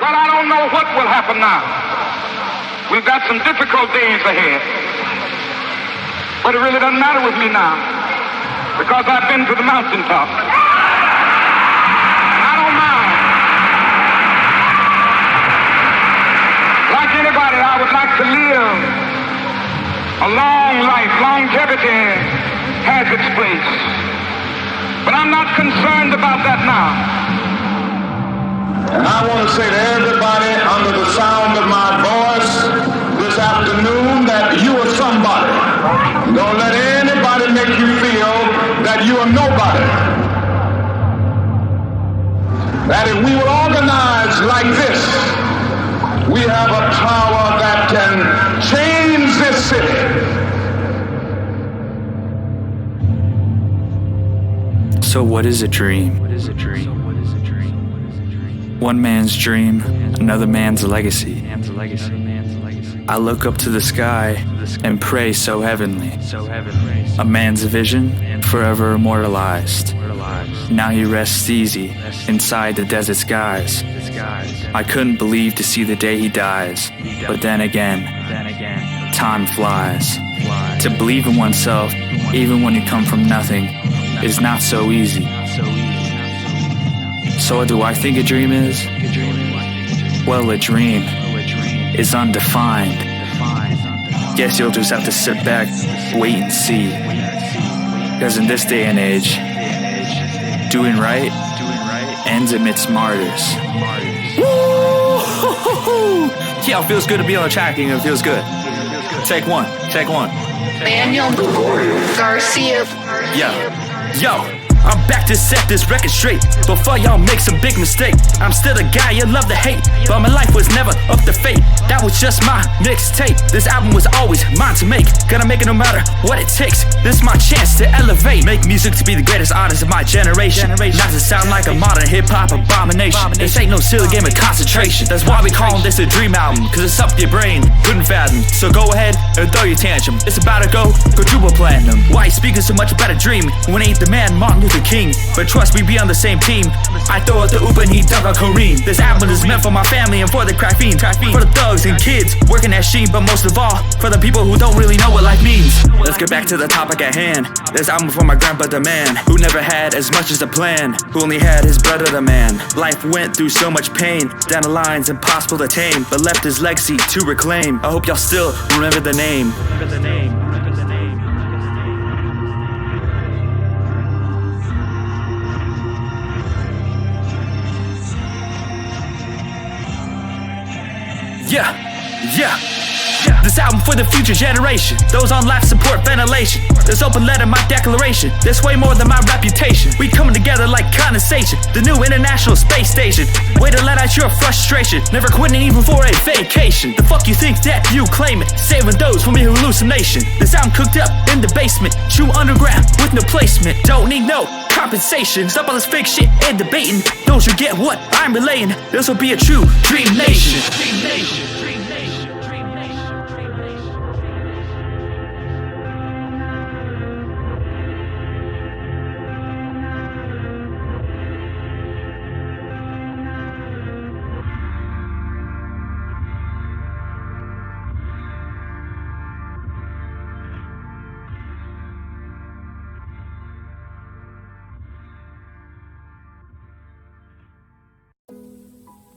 Well, I don't know what will happen now. We've got some difficult days ahead. But it really doesn't matter with me now, because I've been to the mountaintop. I don't mind. Like anybody, I would like to live a long life. Longevity has its place. But I'm not concerned about that now. And I want to say to everybody under the sound of my voice this afternoon that you are somebody. Don't let anybody make you feel that you are nobody. That if we will organize like this, we have a power that can change this city. So what is a dream? One man's dream, another man's legacy. I look up to the sky and pray so heavenly. A man's vision, forever immortalized. Now he rests easy inside the desert skies. I couldn't believe to see the day he dies, but then again, time flies. To believe in oneself, even when you come from nothing, is not so easy. So what do I think a dream is? Well, a dream is undefined. Guess you'll just have to sit back, wait and see. Because in this day and age, doing right ends amidst martyrs. Woo! Yeah, it feels good to be on the tracking. It feels good. Take one. Daniel Garcia. Yo. I'm back to set this record straight before y'all make some big mistake. I'm still the guy you love to hate, but my life was never up to fate. That was just my mixtape. This album was always mine to make. Gonna make it no matter what it takes. This is my chance to elevate. Make music to be the greatest artist of my generation. Not to sound like a modern hip-hop abomination. This ain't no silly game of concentration. That's why we call this a dream album, cause it's up to your brain, couldn't fathom. So go ahead and throw your tantrum. It's about to go quadruple platinum. Why you speaking so much about a dream when ain't the man Martin Luther King? But trust we be on the same team. I throw out the oop and he dunk on Kareem. This album is meant for my family and for the caffeine. For the thugs and kids working at Sheen, but most of all for the people who don't really know what life means. Let's get back to the topic at hand. This album for my grandpa the man, who never had as much as a plan, who only had his brother the man. Life went through so much pain, down the lines impossible to tame, but left his legacy to reclaim. I hope y'all still remember the name. Yeah. This album for the future generation. Those on life support ventilation. This open letter, my declaration. This way more than my reputation. We coming together like condensation. The new international space station. Way to let out your frustration. Never quitting even for a vacation. The fuck you think that you claim it? Saving those from your hallucination. This album cooked up in the basement. True underground with no placement. Don't need no compensation. Stop all this fake shit and debating. Don't you get what I'm relaying? This will be a true dream nation.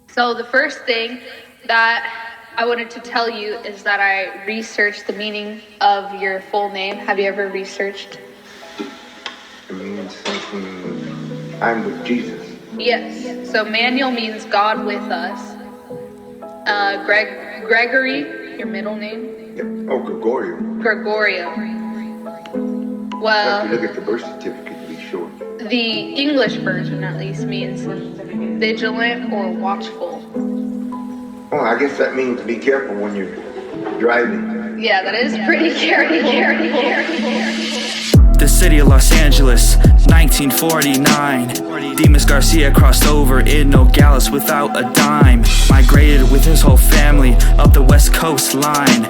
So the first thing that I wanted to tell you is that I researched the meaning of your full name. Have you ever researched? It means something, I'm with Jesus. Yes. So Manuel means God with us. Gregory, your middle name? Yep. Oh, Gregorio. Gregorio. I Well, have to look at the birth certificate to be sure. the English version at least means vigilant or watchful. Oh, I guess that means be careful when you're driving. Yeah, that is pretty careful. The city of Los Angeles, 1949. Demas Garcia crossed over in Nogales without a dime. Migrated with his whole family up the West Coast line.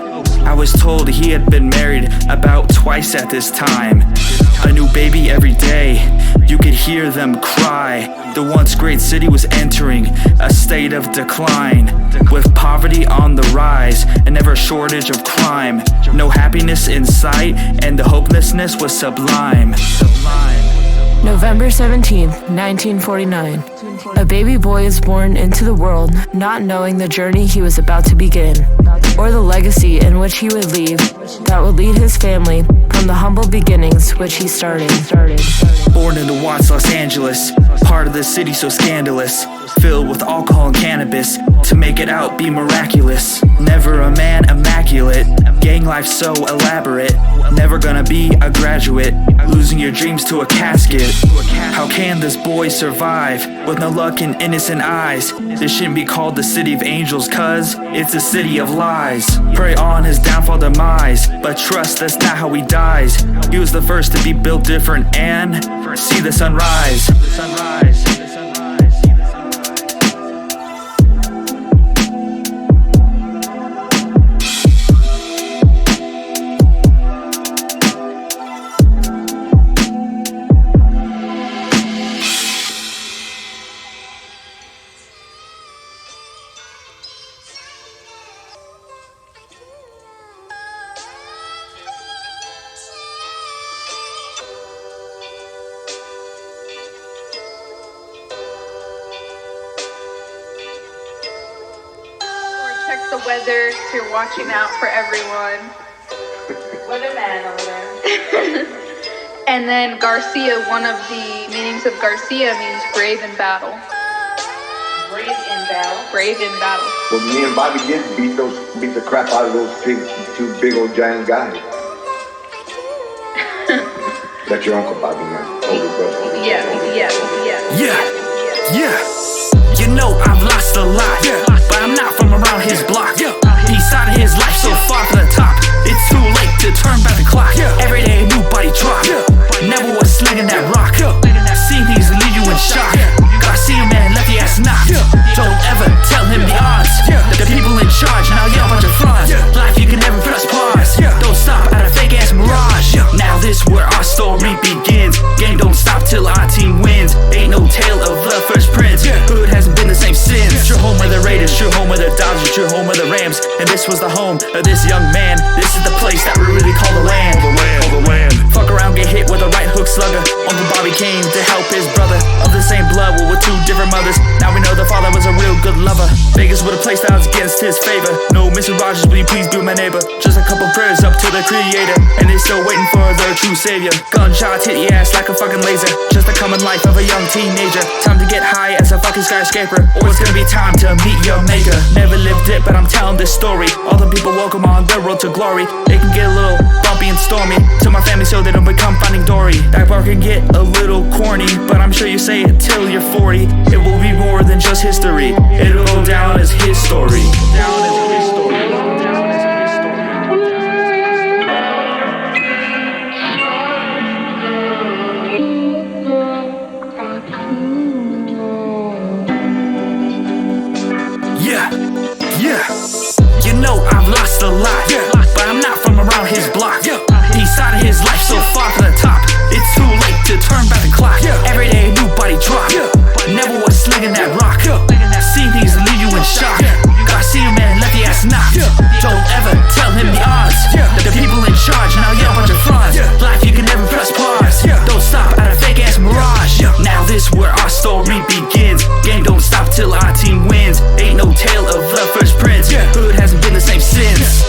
I was told he had been married about twice at this time. A new baby every day, you could hear them cry. The once great city was entering a state of decline, with poverty on the rise and never a shortage of crime. No happiness in sight, and the hopelessness was sublime. November 17th, 1949. A baby boy is born into the world, not knowing the journey he was about to begin, or the legacy in which he would leave that would lead his family from the humble beginnings which he started. Born into Watts, Los Angeles, part of the city so scandalous, filled with alcohol and cannabis, to make it out be miraculous. Never a man immaculate, gang life so elaborate, never gonna be a graduate, losing your dreams to a casket. How can this boy survive with no luck and innocent eyes? This shouldn't be called the city of angels, cause it's a city of lies. Pray on his downfall demise, but trust that's not how he dies. He was the first to be built different and see the sunrise. Check the weather, so you're watching out for everyone. Weatherman over there. And then Garcia, one of the meanings of Garcia means brave in battle. Brave in battle. Brave in battle. Well, me and Bobby did beat the crap out of those two big old giant guys. That's your uncle Bobby, man. Older brother. Yeah. You know I've lost a lot, but I'm not from around his block. He started his life so far from the top, it's too late to turn back the clock. Every day a new body drop, never was slinging that rock. See these leave you in shock. Garcia man left the ass knocked. Don't ever tell him the odds. The people in charge, now you're a bunch of frauds. Life you can never press pause. Don't stop at a fake ass mirage. Now this where our story begins. Game don't stop till our team wins. Ain't no tale of the first prince. Hood hasn't been the same since. True home of the Raiders, true home of the Dodgers, true home of the Rams. And this was the home of this young man. This is the place that we really call the land. Fuck around, get hit with a right hook slugger. Uncle Bobby came to help his brother of the same blood, but with two different mothers. Now we know the father was a real good lover. Vegas would have placed odds against his favor. No, Mr. Rogers, will you please be my neighbor? Just a couple prayers up to the creator, and they still waiting for their true savior. Gunshots hit your ass like a fucking laser. Just the common life of a young teenager. Time to get high as a fucking skyscraper, or it's gonna be time to meet your maker. Never lived it, but I'm telling this story. All the people welcome on their road to glory. It can get a little bumpy and stormy to my family, so they don't become Finding Dory. That part can get a little corny, but I'm sure you say it till you're 40. It will be more than just history. It'll go down as his story. You know I've lost a lot, but I'm not from around his block. He started his life so far from the top, it's too late to turn back the clock. Every day a new body drop, never was slinging that rock. See these leave you in shock. Garcia man left the ass knocked. Don't ever tell him the odds. The people in charge, now you're a bunch of frauds. Life you can never press pause. Don't stop at a fake ass mirage. Now this where our story begins. Game don't stop till our team wins. Ain't no tale of the first prince. Hood hasn't been the same since.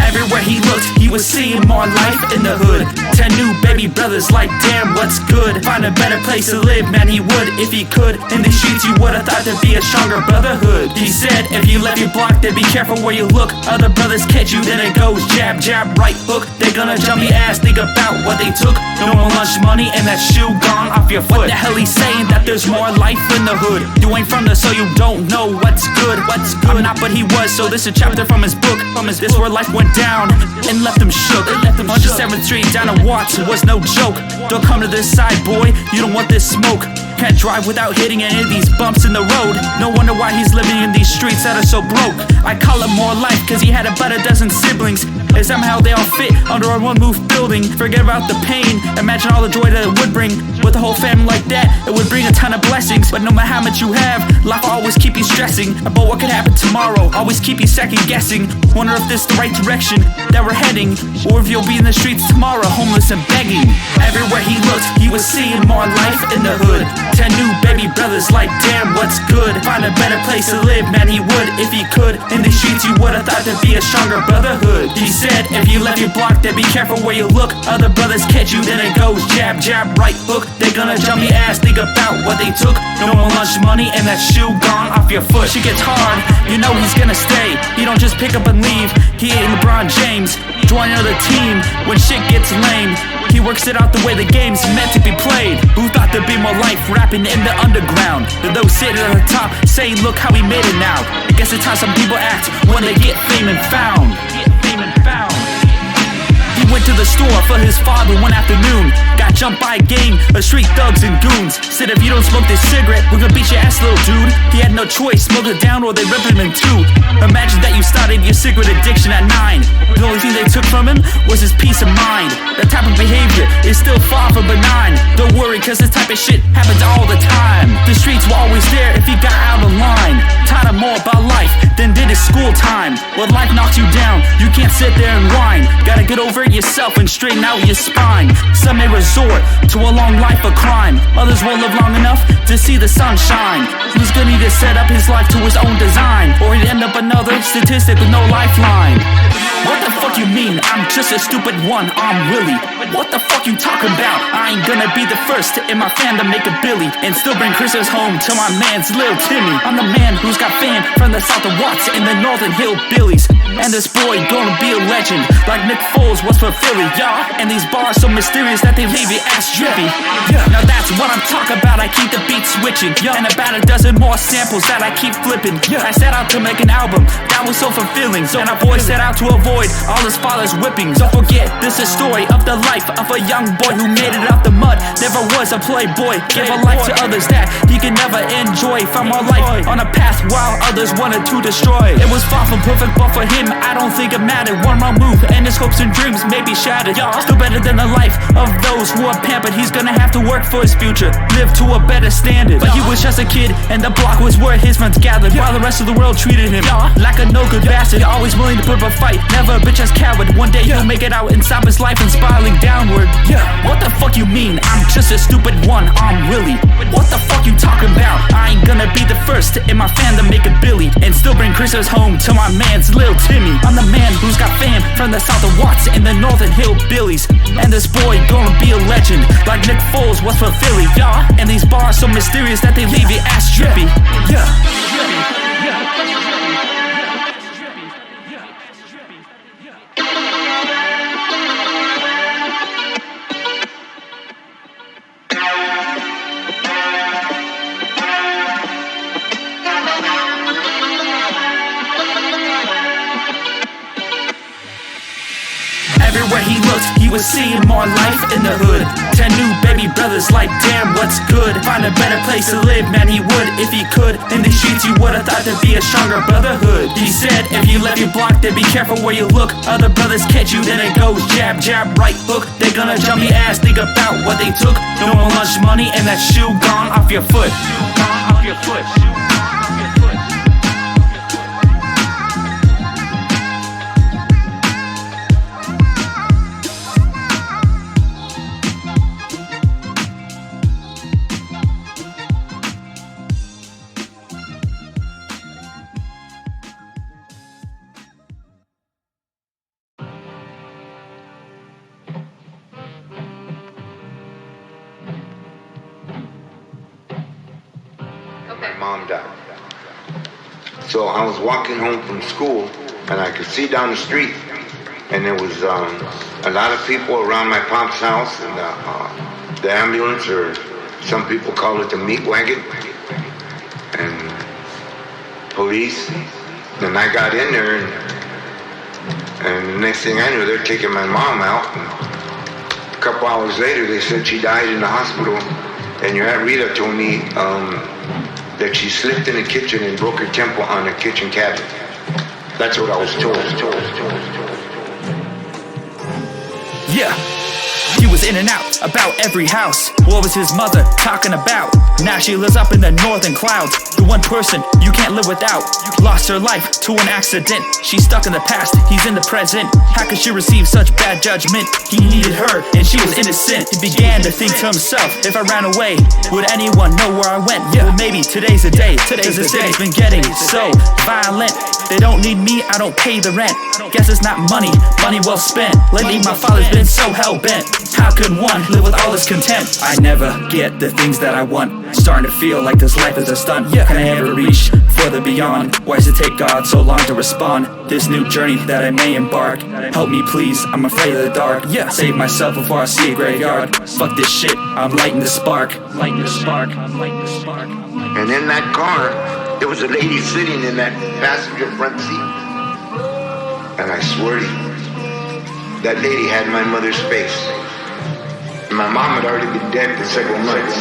Everywhere he looked, he was seeing more life in the hood. 10 new baby brothers like, damn, what's good? Find a better place to live, man, he would if he could. In the streets, you would've thought there'd be a stronger brotherhood. He said, if you left your block, then be careful where you look. Other brothers catch you, then it goes jab, jab, right hook. They gonna jump your ass, think about what they took. No more lunch money, and that shoe gone off your foot. What the hell he's saying? That there's more life in the hood. You ain't from there, so you don't know what's good. I'm not, but he was, so this a chapter from his book. This where life went down and left him shook. On the 7th Street down to Watts was no joke. Don't come to this side, boy, you don't want this smoke. Can't drive without hitting any of these bumps in the road. No wonder why he's living in these streets that are so broke. I call it more life cause he had about a dozen siblings, and somehow they all fit under a one-roof building. Forget about the pain, imagine all the joy that it would bring. With a whole family like that, it would bring a ton of blessings. But no matter how much you have, life will always keep you stressing about what could happen tomorrow. Always keep you second guessing. Wonder if this is the right direction that we're heading, or if you'll be in the streets tomorrow, homeless and begging. Everywhere he looked, he was seeing more life in the hood. 10 new baby brothers like, damn, what's good? Find a better place to live, man, he would if he could. In the streets, you would've thought there'd be a stronger brotherhood. He said, if you left your block, then be careful where you look. Other brothers catch you, then it goes jab, jab, right hook. They gonna jump your ass, think about what they took. No more lunch money, and that shoe gone off your foot. She gets hard, you know he's gonna stay. He don't just pick up and leave. He ain't LeBron James, join another team when shit gets lame. He works it out the way the game's meant to be played. Who thought there'd be more life rapping in the underground than those sitting at the top saying, look how he made it now. I guess it's how some people act when they get fame and found. He went to the store for his father one afternoon. Got jumped by a gang of street thugs and goons. Said, if you don't smoke this cigarette, we're gonna beat your ass, little dude. He had no choice, smoke it down or they rip him in two. Imagine that you started your cigarette addiction at 9. The only thing they took from him was his peace of mind. That type of behavior is still far from benign. Don't worry, cause this type of shit happens all the time. The streets were always there if he got out of line. Taught him more about life than did his school time. When life knocks you down, you can't sit there and whine. Gotta get over it yourself and straighten out your spine. Some may resort to a long life of crime. Others won't live long enough to see the sunshine. He's gonna need to set up his life to his own design, or he'd end up another statistic with no lifeline. What the fuck you mean? I'm just a stupid one, I'm Willie. What the fuck you talking about? I ain't gonna be the first in my fandom make a Billy and still bring Christmas home to my man's Lil Timmy. I'm the man who's got fame from the south of Watts and the northern hillbillies. And this boy gonna be a legend like Nick Foles was for Philly, y'all. And these bars so mysterious that they leave your ass drippy. Now that's what I'm talking about, I keep the beat switching. And about a dozen more samples that I keep flipping. I set out to make an album that was so fulfilling, and our boy set out to avoid all his father's whippings. Don't forget, this is a story of the life of a young boy who made it out the mud. Never was a playboy, gave a life to others that he could never enjoy. Found more life on a path while others wanted to destroy. It was far from perfect, but for him, I don't think it mattered. One wrong move and his hopes and dreams may be shattered. Still better than the life of those who are pampered. He's gonna have to work for his future, live to a better standard. But he was just a kid and the block was where his friends gathered, while the rest of the world treated him like a no good bastard. Always willing to put up a fight, never a bitch as coward. One day he'll make it out and stop his life from spiraling downward. What the fuck you mean? I'm just a stupid one, I'm Willie. What the fuck you talking about? I ain't gonna be the first in my fandom make a Billy and still bring Christmas home to my man's Lil Timmy. I'm the man who's got fame from the south of Watts and the northern hillbillies. And this boy gonna be a legend like Nick Foles was for Philly, y'all. And these bars so mysterious that they leave your ass drippy. Everywhere he looked, he was seeing more life in the hood. 10 new baby brothers like, damn, what's good? Find a better place to live, man, he would if he could. In the streets, you would've thought there'd be a stronger brotherhood. He said, if you left your block, then be careful where you look. Other brothers catch you, then it goes jab, jab, right hook. They gonna jump your ass, think about what they took. No more lunch money, and that shoe gone off your foot. Gone off your foot. mom died. So I was walking home from school, and I could see down the street, and there was a lot of people around my pop's house, and the ambulance, or some people call it the meat wagon, and police. And I got in there, and the next thing I knew, they're taking my mom out. And a couple hours later, they said she died in the hospital, and your Aunt Rita told me that she slipped in the kitchen and broke her temple on the kitchen cabinet. That's what I was told. Yeah. He was in and out, about every house. What was his mother talking about? Now she lives up in the northern clouds. The one person you can't live without. Lost her life to an accident. She's stuck in the past, he's in the present. How could she receive such bad judgment? He needed her, and she was innocent. He began to think to himself, if I ran away, would anyone know where I went? Yeah, well, maybe today's the day. Cause the city's been getting so violent. They don't need me, I don't pay the rent. Guess it's not money well spent. Lately my father's been so hell-bent. How could one live with all this contempt? I never get the things that I want. Starting to feel like this life is a stunt. Can I ever reach further beyond? Why does it take God so long to respond? This new journey that I may embark. Help me please, I'm afraid of the dark. Save myself before I see a graveyard. Fuck this shit, I'm lighting the spark. Lighting the spark. And in that car, there was a lady sitting in that passenger front seat. And I swear to you, that lady had my mother's face. My mom had already been dead for several months.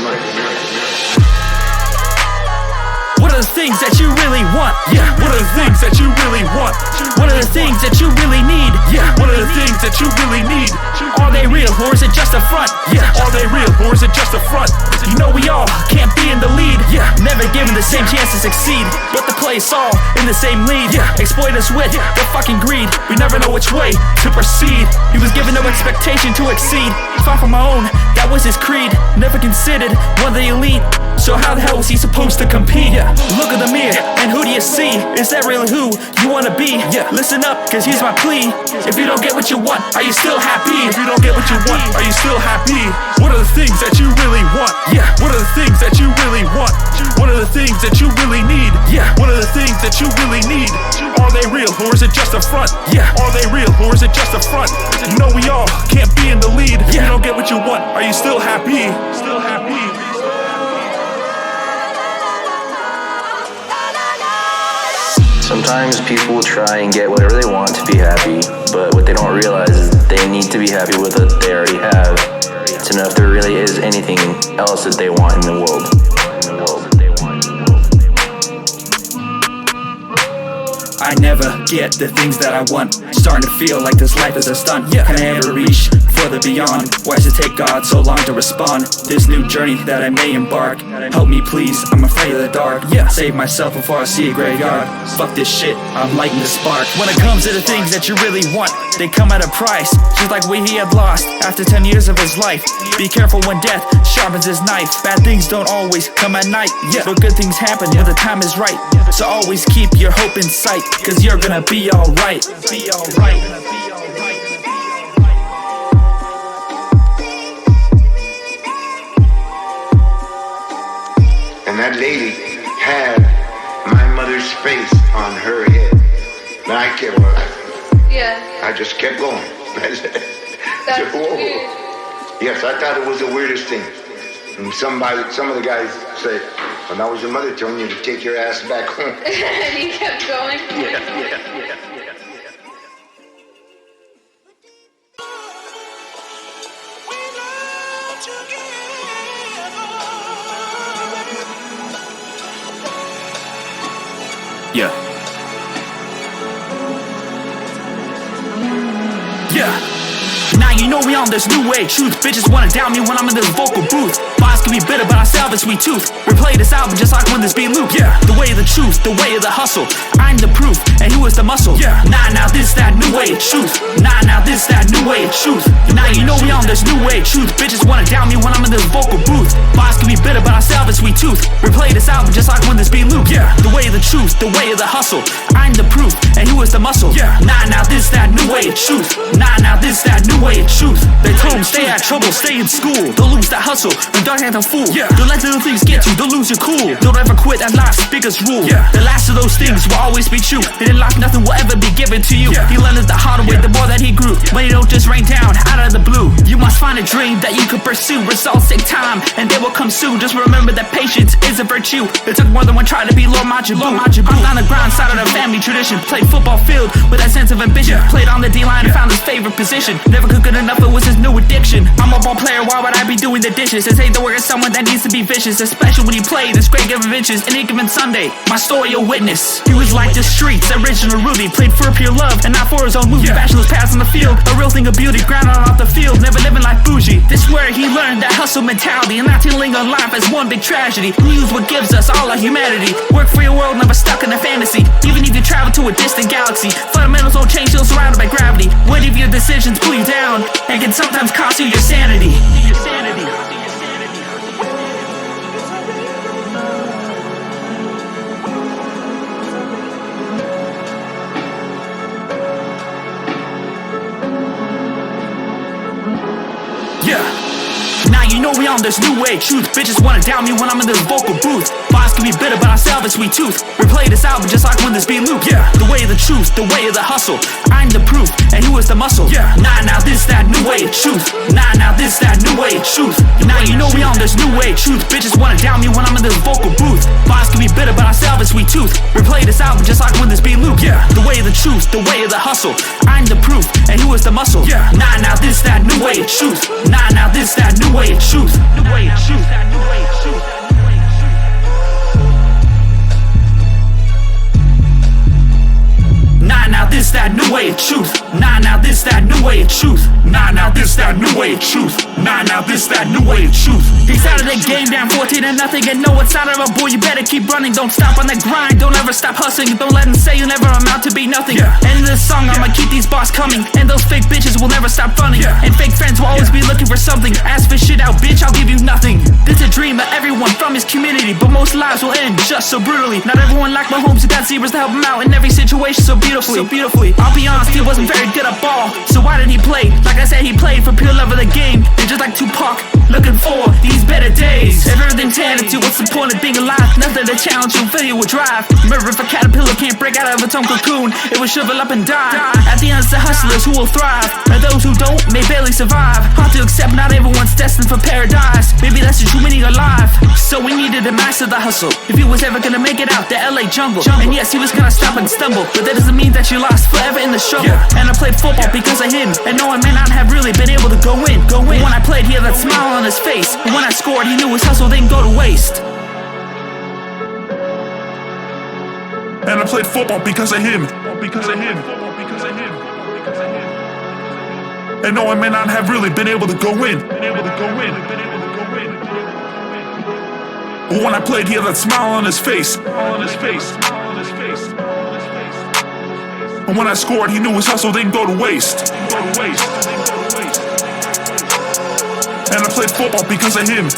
What are the things that you really want? What are the things that you really want? What are the things that you really need? What are the things that you really need? Are they real or is it just a front? Are they real or is it just a front? You know we all can't be in the lead. Never given the same chance to succeed, but to play us all in the same lead. Exploit us with the fucking greed. We never know which way to proceed. He was given no expectation to exceed. Fought for my own, that was his creed. Never considered one of the elite. So how the hell was he supposed to compete? Look in the mirror, and who do you see? Is that really who you wanna be? Listen up, cause here's my plea. If you don't get what you want, are you still happy? If you don't get what you want, are you still happy? What are the things that you really want? What are the things that you really want? What are the things that you really need? What are the things that you really need? Are they real or is it just a front? Are they real or is it just a front? You know we all can't be in the lead. If you don't get what you want, are you still happy? Still happy. Sometimes people try and get whatever they want to be happy, but what they don't realize is they need to be happy with what they already have to know if there really is anything else that they want in the world. I never get the things that I want. Starting to feel like this life is a stunt. Can I ever reach further beyond? Why does it take God so long to respond? This new journey that I may embark. Help me please, I'm afraid of the dark. Save myself before I see a graveyard. Fuck this shit, I'm lighting the spark. When it comes to the things that you really want, they come at a price, just like what he had lost after 10 years of his life. Be careful when death sharpens his knife. Bad things don't always come at night, but good things happen when the time is right. So always keep your hope in sight, cause you're gonna be alright. Be alright. And that lady had my mother's face on her head. And I kept, I just kept going. That's Whoa. weird. Yes, I thought it was the weirdest thing. And some of the guys say, well, that was your mother telling you to take your ass back home. And he kept going. Now you know we on this new way. Truth, bitches wanna doubt me when I'm in this vocal booth. Bars can be bitter, but I still have a sweet tooth. Replay this album just like when this beat loop. The way of the truth, the way of the hustle. I'm the proof, and he was the muscle. Nah, now this that new way of truth. Nah, now this this that new way of truth. Now you know we on this new way of truth. Bitches wanna doubt me when I'm in this vocal booth. Bars can be bitter, but I still have a sweet tooth. Replay this album just like when this beat loop. Yeah, the way of the truth, the way of the hustle. I'm the proof, and who is the muscle? Yeah, now this that new way of truth. Now this that new way of truth. They told him stay out of trouble, stay in school. Don't lose that hustle, and don't act a fool. Yeah, don't let little things get you, don't lose your cool. Don't ever quit, that life's biggest rule. Yeah, the last of those things will always be true. And in life nothing will ever be given to you. He learned it the harder way, the more that he grew. Money don't just rain down out of the blue. You must find a dream that you could pursue. Results take time, and they will come soon. Just remember that patience is a virtue. It took more than one try to be Lord Majibu. I'm on the ground side of the family tradition. Played football field with that sense of ambition. Played on the D-line and found his favorite position. Never could good enough, it was his new addiction. I'm a ball player, why would I be doing the dishes? This ain't the work of someone that needs to be vicious. Especially when you play this great game of inches. Any given Sunday, my story a witness. He was like the streets, original Rudy. Played for pure love and not for his own movie. Bachelor's pass on the field, a real thing of beauty. Grounded off the field, never living like bougie. This where he learned that hustle mentality. And not dealing on life as one big tragedy. Use what gives us all our humanity. Work for your world, never stuck in a fantasy. Even if you travel to a distant galaxy, fundamentals don't change, still surrounded by gravity. What if your decisions pull you down and can sometimes cost you your sanity? Now you know we on this new way of truth. Bitches wanna doubt me when I'm in this vocal booth. Bars can be bitter, but I still have a sweet tooth. Replay this album just like when this beat loop. Yeah, the way of the truth, the way of the hustle. I'm the proof, and who is the muscle? Yeah, now this that new way of truth. Now this that new way of truth. Now you know we on this new way of truth. Bitches wanna doubt me when I'm in this vocal booth. Bars can be bitter, but I still have a sweet tooth. Replay this album just like when this beat loop. Yeah, the way of the truth, the way of the hustle. I'm the proof, and who is the muscle? Yeah, now this that new way of truth. Now this that new way of truth. New way of truth. New way of truth. Now this that new way of truth. Now this that new way of truth. Now this that new way of truth. Now this that new way of truth. He started the game down 14 and nothing, and know it's out of a boy. You better keep running. Don't stop on the grind. Don't ever stop hustling. Don't let them say you never amount to be nothing. And in this song I'ma keep these bars coming, and those fake bitches will never stop running. And fake friends will always be looking for something. Ask for shit out, bitch, I'll give you nothing. This a dream of everyone from his community, but most lives will end just so brutally. Not everyone like my homes who got zebras to help him out in every situation so beautifully. I'll be honest, he wasn't very good at ball. So why did he play? Like I said, he played for pure love of the game. And just like Tupac, looking for these better days. If everything's handed to, what's the point of being alive? Nothing to challenge you, feel you will drive. Remember, if a caterpillar can't break out of its own cocoon, it will shrivel up and die. At the end, it's the hustlers who will thrive, and those who don't may barely survive. Hard to accept, not everyone's destined for paradise. Maybe that's the true meaning of life. So we needed to master the hustle if he was ever gonna make it out the LA jungle. And yes, he was gonna stop and stumble, but that doesn't mean that you lost forever in the struggle. And I played football because of him, and no, I may not have really been able to go in. But when I played, he had that smile on his face. And when I scored, he knew his hustle didn't go to waste. And I played football because of him. Because of him. Because of him. And no, I may not have really been able to go in. But when I played, he had that smile on his face. And when I scored, he knew his hustle didn't go to waste. And I played football because of him.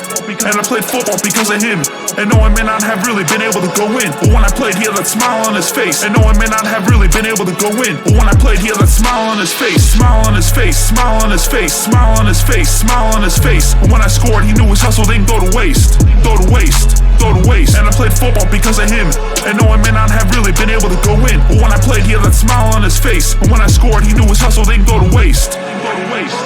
And I played football because of him. And no, I may not have really been able to go in. But when I played, he had that smile on his face. And no, I may not have really been able to go in. But when I played, he had that smile on his face. Smile on his face, smile on his face, smile on his face, smile on his face. And when I scored, he knew his hustle didn't go to waste. Go to waste. Go to waste. And I played football because of him. And no, I may not have really been able to go in. But when I played, he had that smile on his face. And when I scored, he knew his hustle didn't go to waste. Go to waste.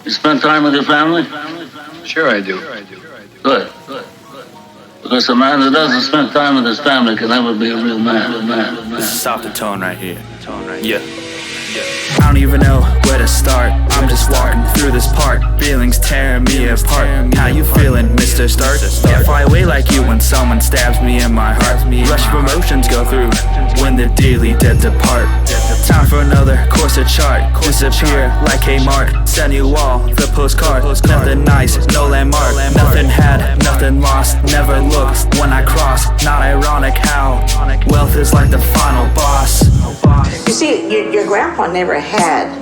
You spend time with your family? Sure I do. Good. Because a man that doesn't spend time with his family can never be a real man. This is South of Tone right here. Yeah. I don't even know where to start. I'm just walking through this park. Feelings tearing me apart. How you feeling, Mr. Stark? Can't fly away like you when someone stabs me in my heart. Rush of emotions go through when the dearly dead depart. Time for another course of chart. Disappear like Kmart. Send you all the postcard. Nothing nice, no landmark. Nothing had, nothing lost. Never looked when I cross. Not ironic how wealth is like the final boss. You see, your grandpa never had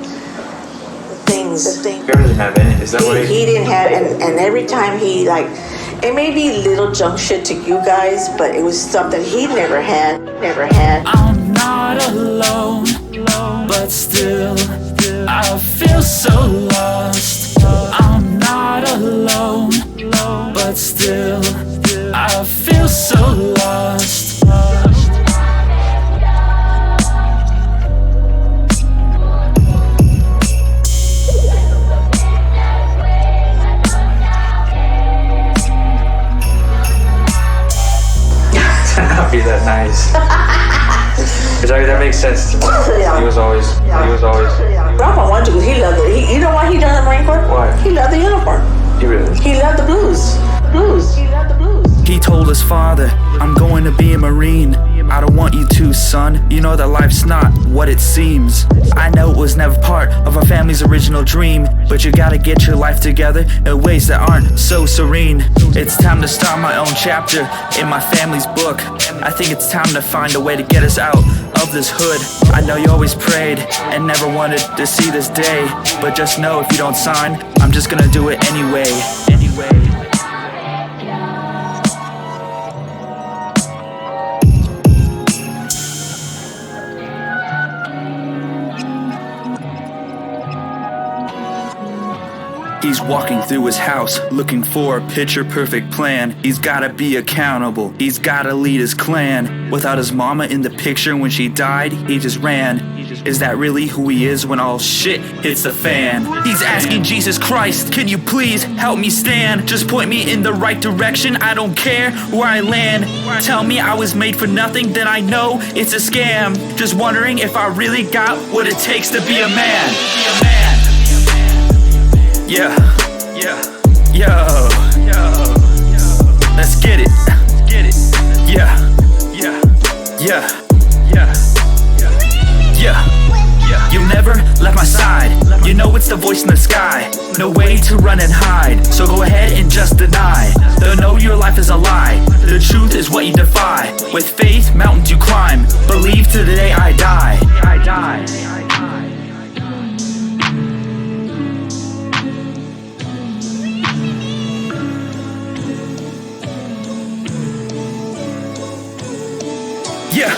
things. He doesn't have any. Is that what He didn't have, and every time he like, it may be little junk shit to you guys, but it was stuff that he never had. I'm not alone, but still, I feel so lost. I'm not alone, but still, I feel so lost. Be that nice. That makes sense to me. Yeah. He was always. Grandpa wanted to, he loved it. You know why he joined the Marine Corps? Why? He loved the uniform. He really? He loved the blues. He loved the blues. He told his father, I'm going to be a Marine. I don't want you to, son. You know that life's not what it seems. I know it was never part of our family's original dream, but you gotta get your life together in ways that aren't so serene. It's time to start my own chapter in my family's book. I think it's time to find a way to get us out of this hood. I know you always prayed and never wanted to see this day, but just know if you don't sign, I'm just gonna do it anyway. He's walking through his house, looking for a picture-perfect plan. He's gotta be accountable, he's gotta lead his clan. Without his mama in the picture when she died, he just ran. Is that really who he is when all shit hits the fan? He's asking Jesus Christ, can you please help me stand? Just point me in the right direction, I don't care where I land. Tell me I was made for nothing, then I know it's a scam. Just wondering if I really got what it takes to be a man. Yeah, yo, let's get it, yeah, you never left my side, you know it's the voice in the sky, no way to run and hide, so go ahead and just deny, they'll know your life is a lie, the truth is what you defy, with faith mountains you climb, believe to the day I die. Yeah.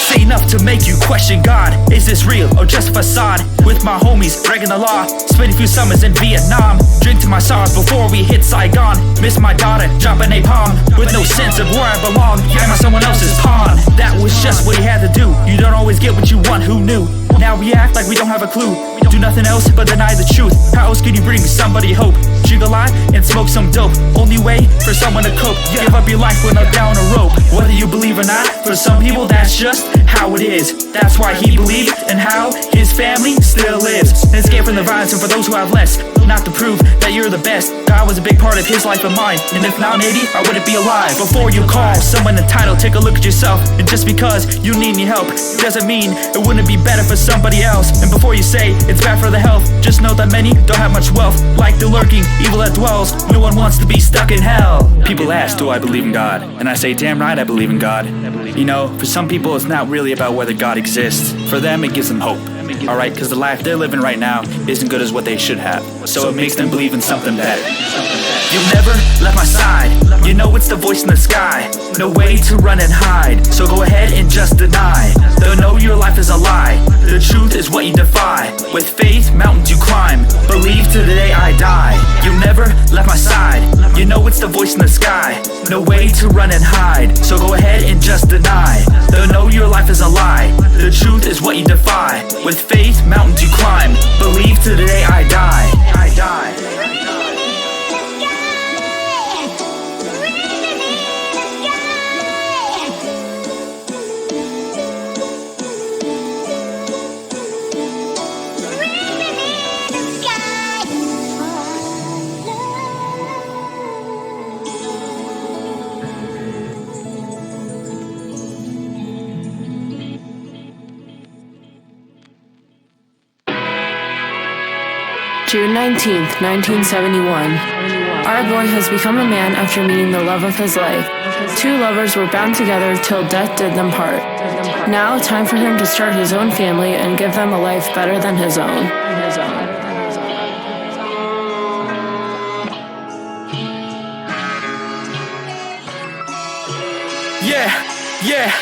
Say enough to make you question God. Is this real or just a facade? With my homies breaking the law, spent a few summers in Vietnam. Drink to my sorrows before we hit Saigon. Miss my daughter, dropping a palm with no sense of where I belong. I'm on someone else's pawn. That was just what he had to do. You don't always get what you want, who knew? Now we act like we don't have a clue. Do nothing else but deny the truth. How else can you bring somebody hope? Drink a lot and smoke some dope. Only way for someone to cope. Give up your life when up down a rope. Whether you believe or not, for some people that's just how it is. That's why he believed and how his family still lives. And escape from the violence, and for those who have less, not to prove that you're the best. God was a big part of his life and mine, and if not maybe, I wouldn't be alive. Before you call someone entitled, take a look at yourself. And just because you need any help doesn't mean it wouldn't be better for somebody else. And before you say it's bad for the health, just know that many don't have much wealth. Like the lurking evil that dwells, no one wants to be stuck in hell. People ask, do I believe in God? And I say, damn right I believe in God. You know, for some people it's not really about whether God exists. For them it gives them hope. Alright, because the life they're living right now isn't good as what they should have. So it makes them believe in something better. You never left my side. You know it's the voice in the sky. No way to run and hide. So go ahead and just deny. They'll know your life is a lie. The truth is what you defy. With faith, mountains you climb. Believe to the day I die. You never left my side. You know it's the voice in the sky. No way to run and hide. So go ahead and just deny. They'll know your life is a lie. The truth is what you defy. With faith, mountains you climb. Believe to the day I die. June 19th, 1971. Our boy has become a man after meeting the love of his life. Two lovers were bound together till death did them part. Now, time for him to start his own family and give them a life better than his own. Yeah.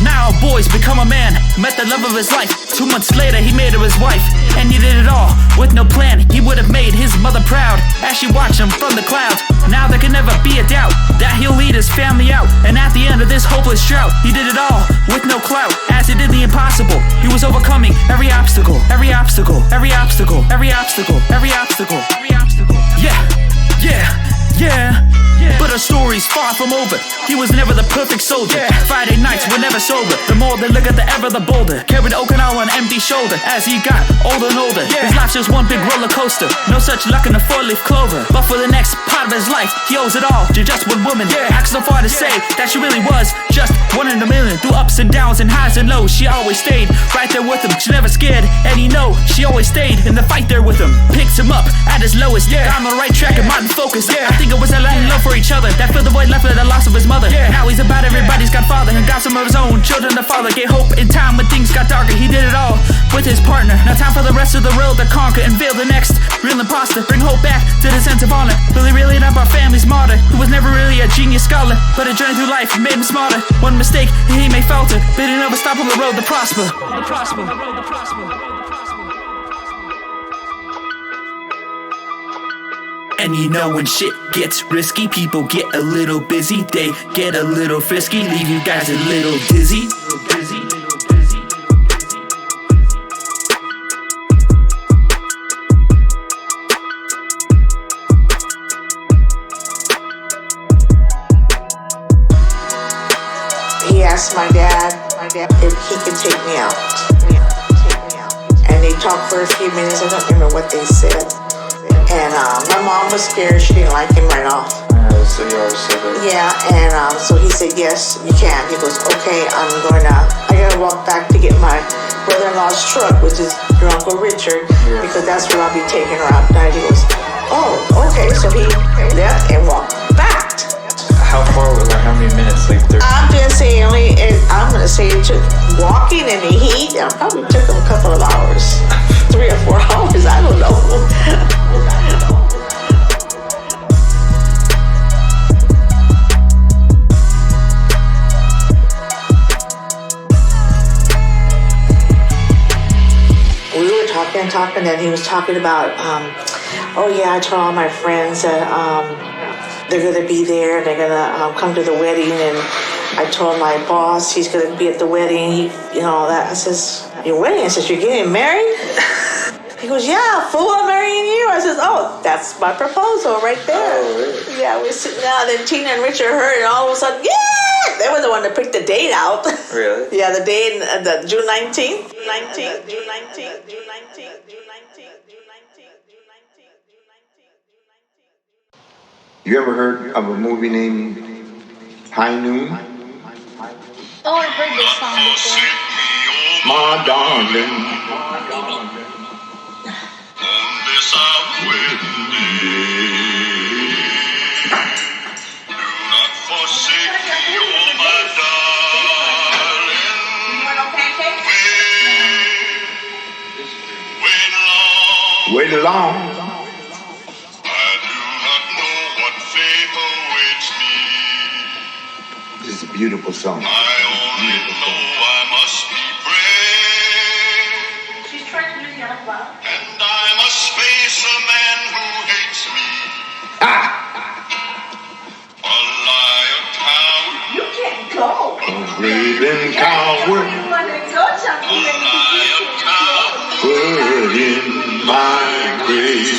Now a boy's become a man, met the love of his life. 2 months later he made her his wife, and he did it all with no plan. He would have made his mother proud as she watched him from the clouds. Now there can never be a doubt that he'll lead his family out, and at the end of this hopeless drought, he did it all with no clout. As he did the impossible, he was overcoming every obstacle, every obstacle, every obstacle, every obstacle, every obstacle, every obstacle. Yeah. But our story's far from over. He was never the perfect soldier. Friday nights were never sober. The more they look at the ever the bolder. Carried Okinawa on an empty shoulder as he got older and older. His life's just one big roller coaster. No such luck in a four-leaf clover. But for the next part of his life, he owes it all to just one woman. Acts so far to say that she really was just one in a million. Through ups and downs and highs and lows, she always stayed right there with him. She never scared, and he know she always stayed in the fight there with him. Picked him up at his lowest. Got him on the right track and mind focused. I think it was a long love for each other that filled the void left with the loss of his mother. Now he's about everybody's godfather and got some of his own children to father. Get hope in time when things got darker. He did it all with his partner. Now time for the rest of the world to conquer and veil the next real imposter. Bring hope back to the sense of honor. Really up our family's martyr. He was never really a genius scholar, but a journey through life made him smarter. One mistake and he may falter, but he never stop on the road to prosper. And you know when shit gets risky, people get a little busy, they get a little frisky, leave you guys a little dizzy. He asked my dad if he could take me out. And they talked for a few minutes, I don't remember what they said. And my mom was scared, she didn't like him right off. So you always said that. Yeah, and so he said, yes, you can. He goes, okay, I gotta walk back to get my brother-in-law's truck, which is your Uncle Richard, because that's where I'll be taking her out. And he goes, oh, okay, so he left and walked back. How far was it? How many minutes? Like 30? I'm just saying, I'm gonna say it took walking in the heat, it probably took him a couple of hours. 3 or 4 hours, I don't know. We were talking, and he was talking about, oh yeah, I told all my friends that they're gonna be there, they're gonna come to the wedding, and I told my boss he's gonna be at the wedding, that. I says, your wedding? I says, you're getting married? He goes, yeah, fool, I'm marrying you. I says, oh, that's my proposal right there. Oh, really? Yeah, we're sitting down, then Tina and Richard heard, and all of a sudden, yeah! They were the one that picked the date out. Really? Yeah, the date, the June 19th. You ever heard of a movie named High Noon? Oh, I've heard this song before. My darling. On this our wedding day, do not forsake me, oh my darling. Wait long. I do not know what fate awaits me. This is a beautiful song. I only know I must be brave. She's trying to do the other one. And I must face a man who hates me. A liar, coward. You can't go. A raving coward. You want to go something. A liar, coward. Put in my grave.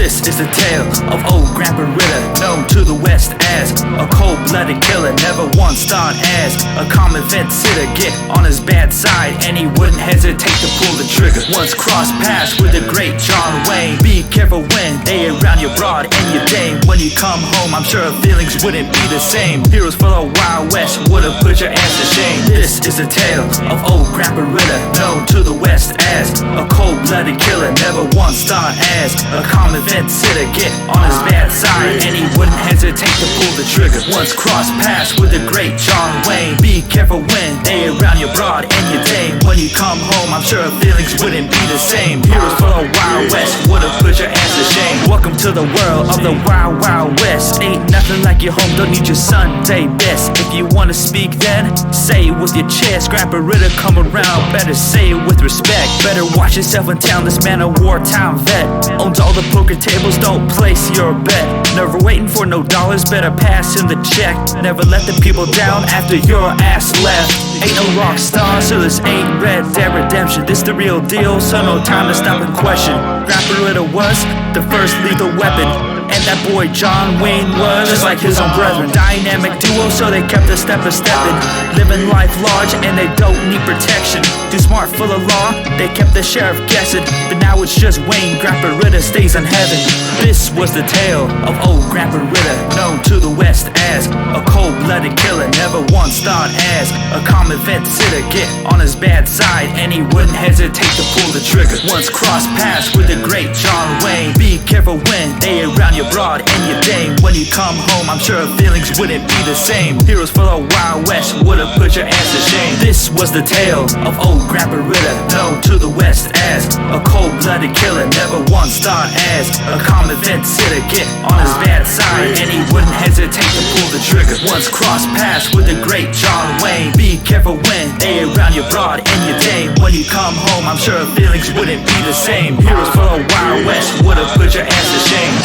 This is the tale of old Grandpa Ritter, known to the West as a cold-blooded killer. Never once thought as a common fence sitter. Get on his bad side and he wouldn't hesitate to pull the trigger. Once crossed paths with the great John Wayne. Be careful when they around your broad and your dame. When you come home, I'm sure feelings wouldn't be the same. Heroes for the Wild West would've put your ass to shame. This is the tale of old Grandpa Ritter, known to the West as a cold-blooded killer. Never once thought as a common fence sitter. Get on his bad side and he wouldn't hesitate to pull the trigger. Once crossed paths with the great John Wayne. Be careful when they around your broad and your dame. When you come home, I'm sure feelings wouldn't be the same. Heroes for the Wild West would've put your ass to shame. Welcome to the world of the Wild Wild West. Ain't nothing like your home, don't need your Sunday best. If you wanna speak then, say it with your chest. Grandpa Ritter come around, better say it with respect. Better watch yourself in town, this man a wartime vet. Owns all the poker tables, don't place your bet. Never waiting for no dollars, better pass him the check. Never let the people down after your ass left. Ain't no rock star, so this ain't Red Dead Redemption. This the real deal, so no time to stop and question. Grandpa Ritter was the first lethal weapon, and that boy John Wayne was just like his own brethren. Dynamic duo, so they kept a step of stepping. Living life large and they don't need protection. Too smart for the law, they kept the sheriff guessing. But now it's just Wayne, Grandpa Ritter stays in heaven. This was the tale of old Grandpa Ritter, known to the West as a cold-blooded killer. Never once thought as a common fence sitter. Get on his bad side and he wouldn't hesitate to pull the trigger. Once crossed paths with the great John Wayne. Be careful when they around your broad and your dame. When you come home, I'm sure feelings wouldn't be the same. Heroes for the Wild West would've put your ass to shame. This was the tale of old Grandpa Ritter, known to the West as a cold-blooded killer. Never once thought as a common fence sitter. Get on his bad side and he wouldn't hesitate to pull the trigger. Once crossed paths with the great John Wayne. Be careful when they around your broad and your dame. When you come home, I'm sure feelings wouldn't be the same. Heroes for the Wild West would've put your ass to shame.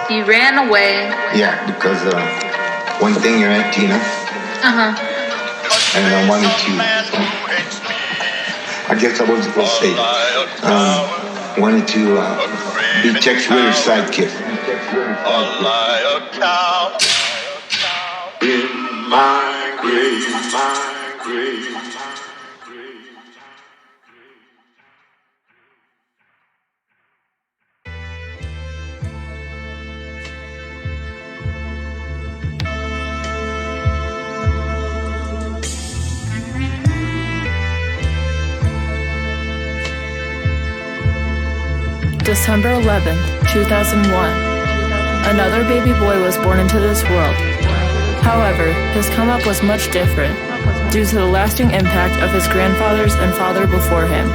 You ran away. Yeah, because one thing you're at, Tina. And I wanted to. I guess I wasn't supposed to say that. Wanted to be Tex Ritter's sidekick. In my grave, my grave. December 11th, 2001. Another baby boy was born into this world. However, his come-up was much different, due to the lasting impact of his grandfathers and father before him.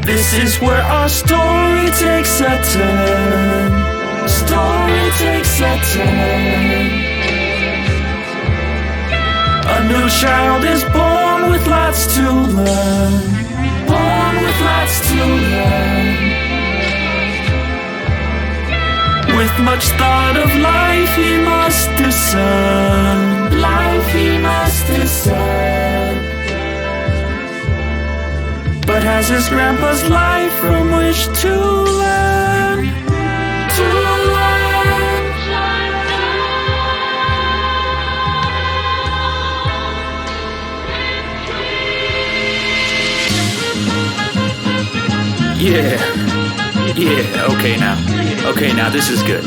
This is where our story takes a turn. Story takes a turn. A new child is born with lots to learn. Born with lots to learn. With much thought of life he must discern. Life he must discern. But has his grandpa's life from which to learn. To learn. Yeah, okay now, this is good,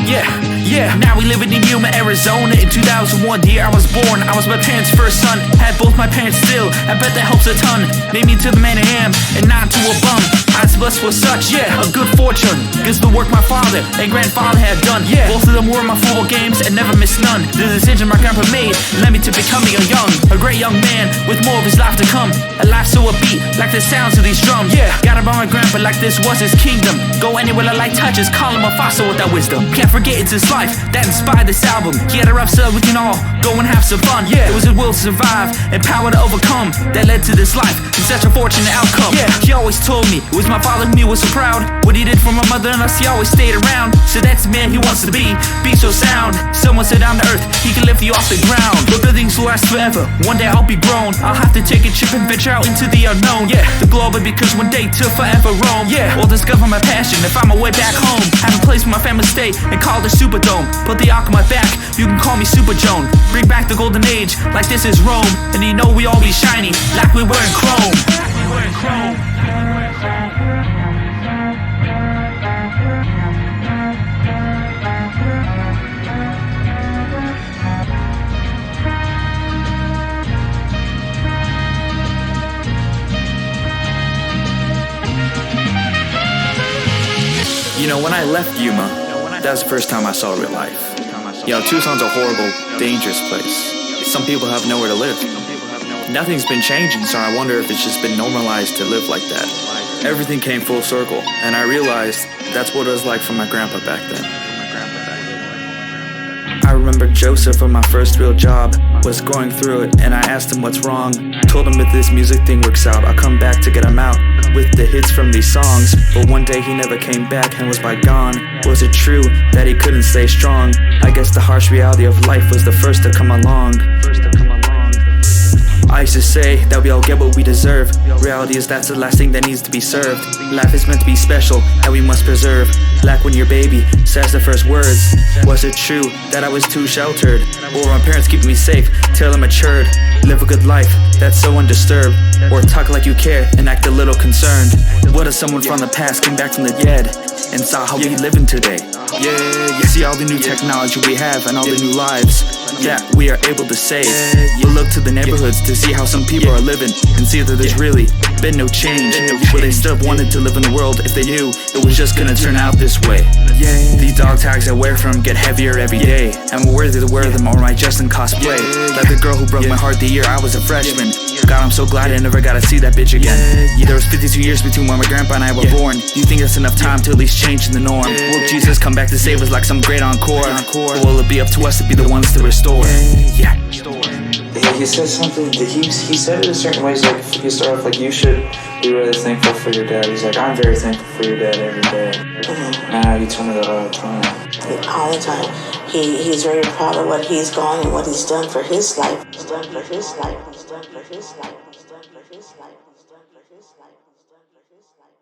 Yeah, now we living in Yuma, Arizona in 2001, the year I was born. I was my parents' first son, had both my parents still, I bet that helps a ton. Made me to the man I am, and not to a bum. I was blessed with such, a good fortune. Cause the work my father and grandfather had done, both of them were in my football games and never missed none. The decision my grandpa made led me to becoming a great young man with more of his life to come. A life so upbeat, like the sounds of these drums. Got around my grandpa like this was his kingdom. Go anywhere the light touches, call him a fossil with that wisdom. Can't forget it's his life that inspired this album. He had a rough so we can all go and have some fun. Yeah, it was his will to survive and power to overcome that led to this life and such a fortunate outcome. Yeah, he always told me it was my father who was so proud. What he did for my mother and us, he always stayed around. So that's the man he wants to be so sound. Someone said down to earth, he can lift you off the ground. But good things will last forever, one day I'll be grown. I'll have to take a trip and venture out into the unknown. Yeah, the globe because one day to forever roam. Yeah, or discover my passion if I'm away back home. Have a place where my family stay and call it Superdome. Put the arc on my back, you can call me Super Joan. Bring back the golden age, like this is Rome. And you know we all be shiny, like we were in chrome. You know, when I left Yuma, that was the first time I saw real life. You know, Tucson's a horrible, dangerous place. Some people have nowhere to live. Nothing's been changing, so I wonder if it's just been normalized to live like that. Everything came full circle, and I realized that's what it was like for my grandpa back then. I remember Joseph from my first real job was going through it, and I asked him what's wrong. Told him if this music thing works out, I'll come back to get him out with the hits from these songs. But one day he never came back and was by gone. Was it true that he couldn't stay strong? I guess the harsh reality of life was the first to come along. I used to say that we all get what we deserve. Reality is that's the last thing that needs to be served. Life is meant to be special, and we must preserve. Like when your baby says the first words. Was it true that I was too sheltered? Or were my parents keeping me safe till I matured? Live a good life that's so undisturbed. Or talk like you care and act a little concerned. What if someone from the past came back from the dead and saw how we living today? Yeah, you see all the new technology we have and all the new lives that we are able to save. We'll look to the neighborhoods to see how some people are living and see that there's really been no change. But they still wanted to live in the world if they knew it was just gonna turn out this way. These dog tags I wear from get heavier every day. Am I worthy to wear them or am I just in cosplay? Like the girl who broke my heart the year I was a freshman. God, I'm so glad I never got to see that bitch again. There was 52 years between when my grandpa and I were born. Do you think that's enough time to at least change the norm? Will Jesus come back to save us like some great encore? Or will it be up to us to be the ones to restore? Yeah. He said something, he said it a certain way. He's like, he started off like, you should be really thankful for your dad. He's like, I'm very thankful for your dad every day. You tell me that all the time. All the time. He's very proud of what he's gone and what he's done for his life. He's done for his life. He's done for his life. He's done for his life. He's done for his life. He's done for his life. He's done for his life.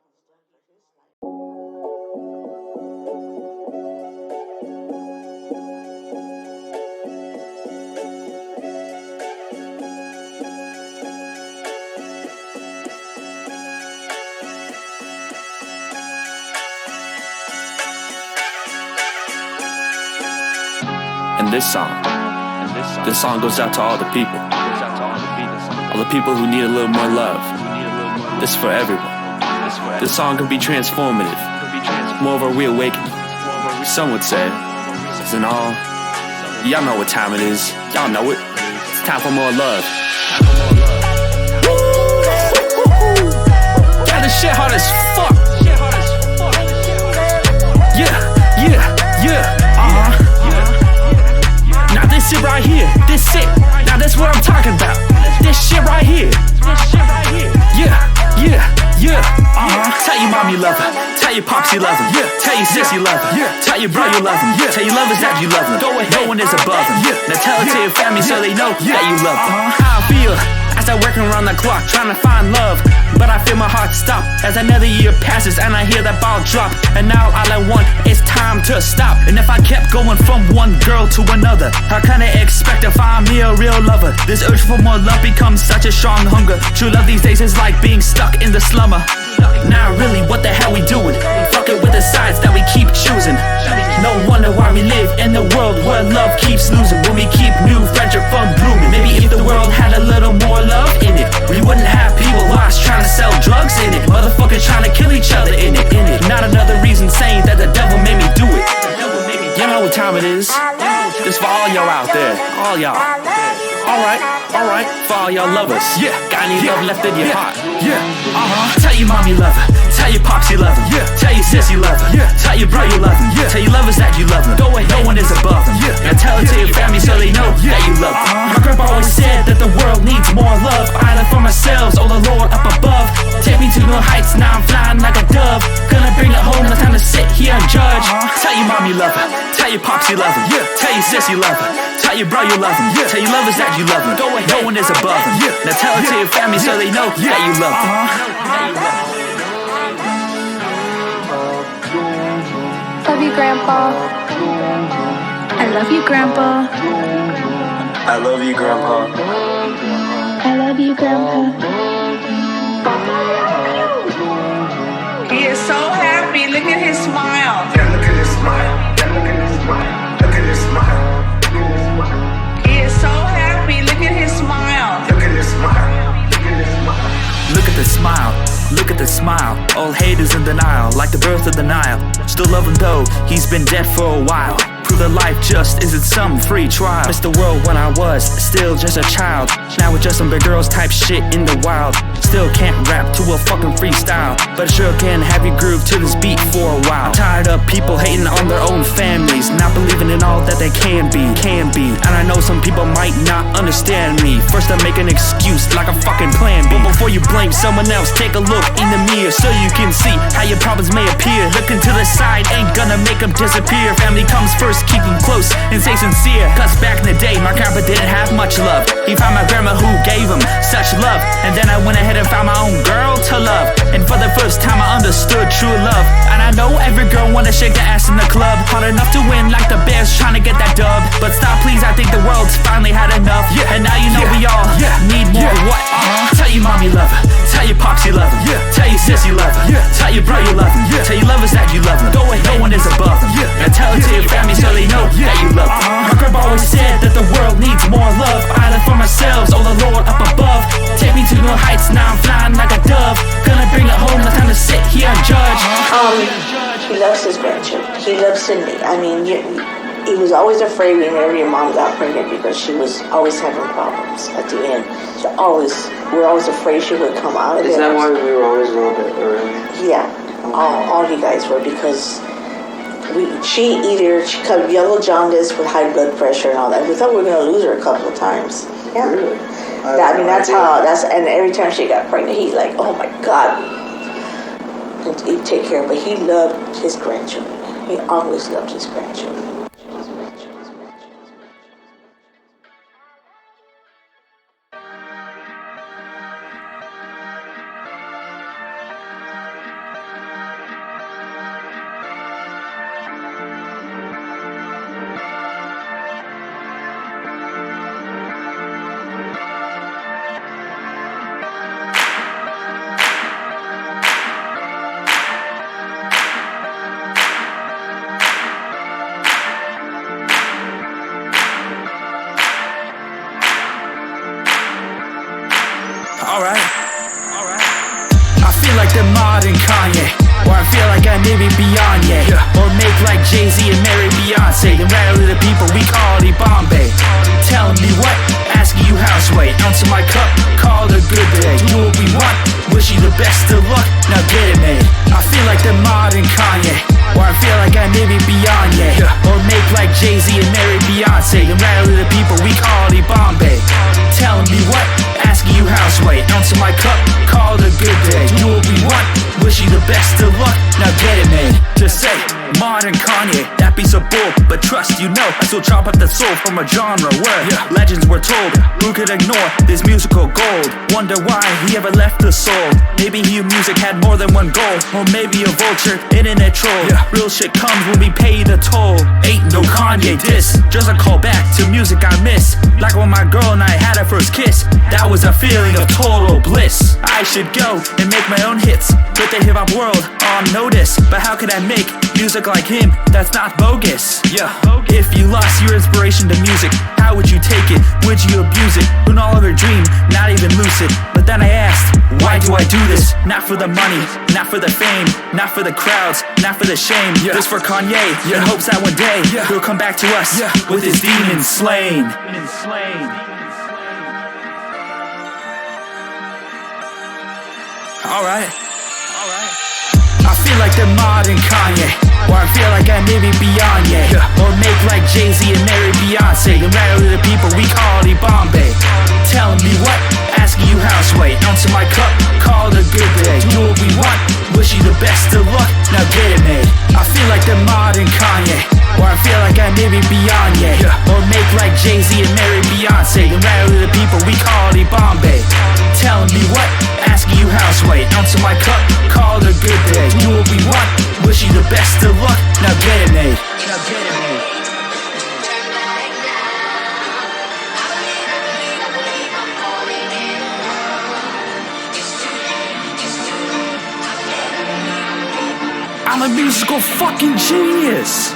And this song goes out to all the people. All the people who need a little more love. This is for everyone. This song can be transformative, more of a reawakening. Some would say, it's an all. Y'all know what time it is. Y'all know it. It's time for more love. Yeah, this shit hard as fuck. Yeah. Now this shit right here, this shit. Now that's what I'm talking about. This shit right here. Yeah. Tell your mom you love her. Tell your pops you love him. Tell your sis you love her. Tell your bro you love him. Tell your lovers that you love them. No one is above them. Now tell it to your family so they know that you love them. How I feel as I working around the clock trying to find love, but I feel my heart stop as another year passes and I hear that ball drop. And now all I want is time to stop. And if I kept going from one girl to another, how can I expect to find me a real lover? This urge for more love becomes such a strong hunger. True love these days is like being stuck in the slumber. Now really, what the hell we doing? Fuck it with the sides that we keep choosing. No wonder why we live in the world where love keeps losing. When we keep new friendship from blooming. Maybe if the world had a little more love in it, we wouldn't have people lost trying to sell drugs in it. Motherfuckers trying to kill each other in it. Not another reason saying that the devil made me do it. You know what time it is. This for all y'all out there. All y'all. Alright, for all y'all lovers. Got any love left in your heart? Tell your mom you love her. Tell your pops you love him. Tell your sis you love her. Tell your bro you love him. Tell your lovers that you love them. No one is above them. Now tell it to your family so they know that you love them. more love. Island for ourselves, oh the Lord up above. Take me to new heights, now I'm flying like a dove. Gonna bring it home, no time to sit here and judge. Tell your mom you love her, tell your pops you love him, tell your sis you love her, tell your bro you love him, tell your lovers that you love him. No one is above him. Now tell it to your family so they know that you love them. Love you, Grandpa. I love you, Grandpa. I love you, Grandpa. I love you, Grandpa. He is so happy. Look at his smile. Yeah, look at his smile. Yeah, look at his smile. Look at his smile. He is so happy. Look at his smile. Look at his smile. Look at his smile. Look at the smile, look at the smile. All haters in denial, like the birth of the Nile. Still love him though, he's been dead for a while. Prove that life just isn't some free trial. Missed the world when I was still just a child. Now with just some big girls type shit in the wild. Still can't rap to a fucking freestyle, but I sure can have you groove to this beat for a while. I'm tired of people hating on their own families, not believing in all that they can be. And I know some people might not understand me. First I make an excuse like a fucking plan B. But before you blame someone else, take a look in the mirror so you can see how your problems may appear. Looking to the side ain't gonna make them disappear. Family comes first, keep them close and stay sincere. Cause back in the day, my grandpa didn't have much love. He found my grandma who gave him such love. And then I went ahead and found my own girl to love. And for the first time I understood true love. And I know every girl wanna shake their ass in the club. Hard enough to win like the Bears trying to get that dub. But stop please, I think the world's finally had enough. And now you know we all need more what? Tell your mom you love her, tell your pops you love him, tell your sis you love her, tell your bro you love him, tell your lovers that you love them. No one is above them. Now tell it to your family so they know that you love them. My grandpa always said that the world needs more love. Island for ourselves, oh the Lord up above. Take me to new heights, now I'm flying like a dove. Gonna bring it home, no time to sit here and judge. He loves his grandchildren. He loves Cindy. I mean, he was always afraid whenever your mom got pregnant because she was always having problems at the end. We were always afraid she would come out of it. Is that why we were always a little bit early? Yeah, all you guys were, because she got yellow jaundice with high blood pressure and all that. We thought we were going to lose her a couple of times. Yeah. Really? And every time she got pregnant, he's like, oh my God. And he'd take care of her, but he loved his grandchildren. He always loved his grandchildren. Alright. I feel like the modern Kanye, or I feel like I may be beyond yet. Or make like Jay-Z and marry Beyonce, and rattle the people we call it Bombay. Telling me what? Asking you how's way. Ounce of my cup, call it a good day. Do what we want, wish you the best of luck, now get it made. I feel like the modern Kanye, or I feel like I may be beyond yet. Or make like Jay-Z and marry Beyonce, and rattle the people we call it Bombay. Telling me what? Asking you how's way. Ounce of my cup, call it a good day. Do what we want, wish you the best of luck, now get it made. To say modern Kanye, that be so bull, but trust you know I still chop up the soul from a genre where legends were told. Who could ignore this musical gold? Wonder why he ever left the soul. Maybe his music had more than one goal, or maybe a vulture, internet troll. Real shit comes when we pay the toll. Ain't no Kanye diss, just a callback to music I miss. Like when my girl and I had our first kiss, that was a feeling of total bliss. I should go and make my own hits, put the hip hop world on notice. But how could I make music like him that's not bogus? If you lost your inspiration to music, how would you take it? Would you abuse it? Who no longer dream, not even lucid. But then I asked, why do I do this? Not for the money, not for the fame, not for the crowds, not for the shame. This for Kanye, in hopes that one day he'll come back to us with his demons slain. Alright. I feel like the modern Kanye, or I feel like I may be beyond yet. Or make like Jay-Z and marry Beyonce, and rattle the people we call it Bombay. Telling me what? maybe beyond, yeah. Or make like Jay-Z and marry Beyonce and rally the people we call it Bombay. Telling me what? Asking you houseway. Ounce of my cup, call it a good day. Do what we want, wish you the best of luck. Now get it made. Now get it made. I'm a musical fucking genius.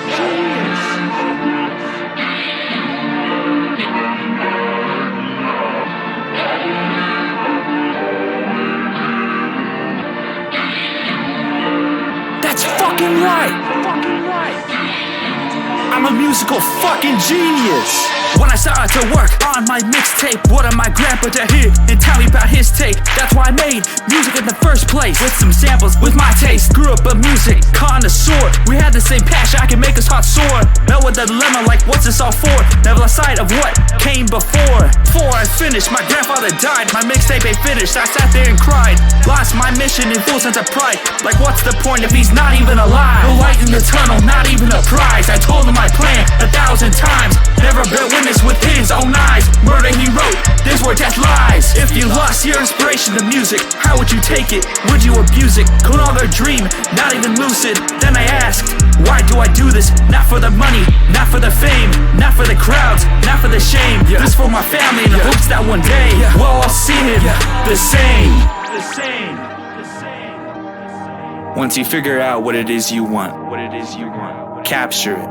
That's fucking right. I'm a musical fucking genius. When I started to work on my mixtape, what did my grandpa to hear and tell me about his take? That's why I made music in the first place, with some samples, with my taste. Grew up a music connoisseur. We had the same passion, I can make us hot sore. Met with a dilemma like, what's this all for? Never lost sight of what came before. Before I finished, my grandfather died. My mixtape ain't finished, I sat there and cried. Lost my mission in full sense of pride. Like, what's the point if he's not even alive? No light in the tunnel, not even a prize. I told him my plan 1,000 times. Never bear witness with his own eyes. Murder he wrote, this where death lies. If you lost your inspiration to music, how would you take it? Would you abuse it? Could all their dream, not even lucid? Then I asked, why do I do this? Not for the money, not for the fame, not for the crowds, not for the shame. This for my family in the hopes that one day we'll all see him the same. Once you figure out what it is you want, capture it.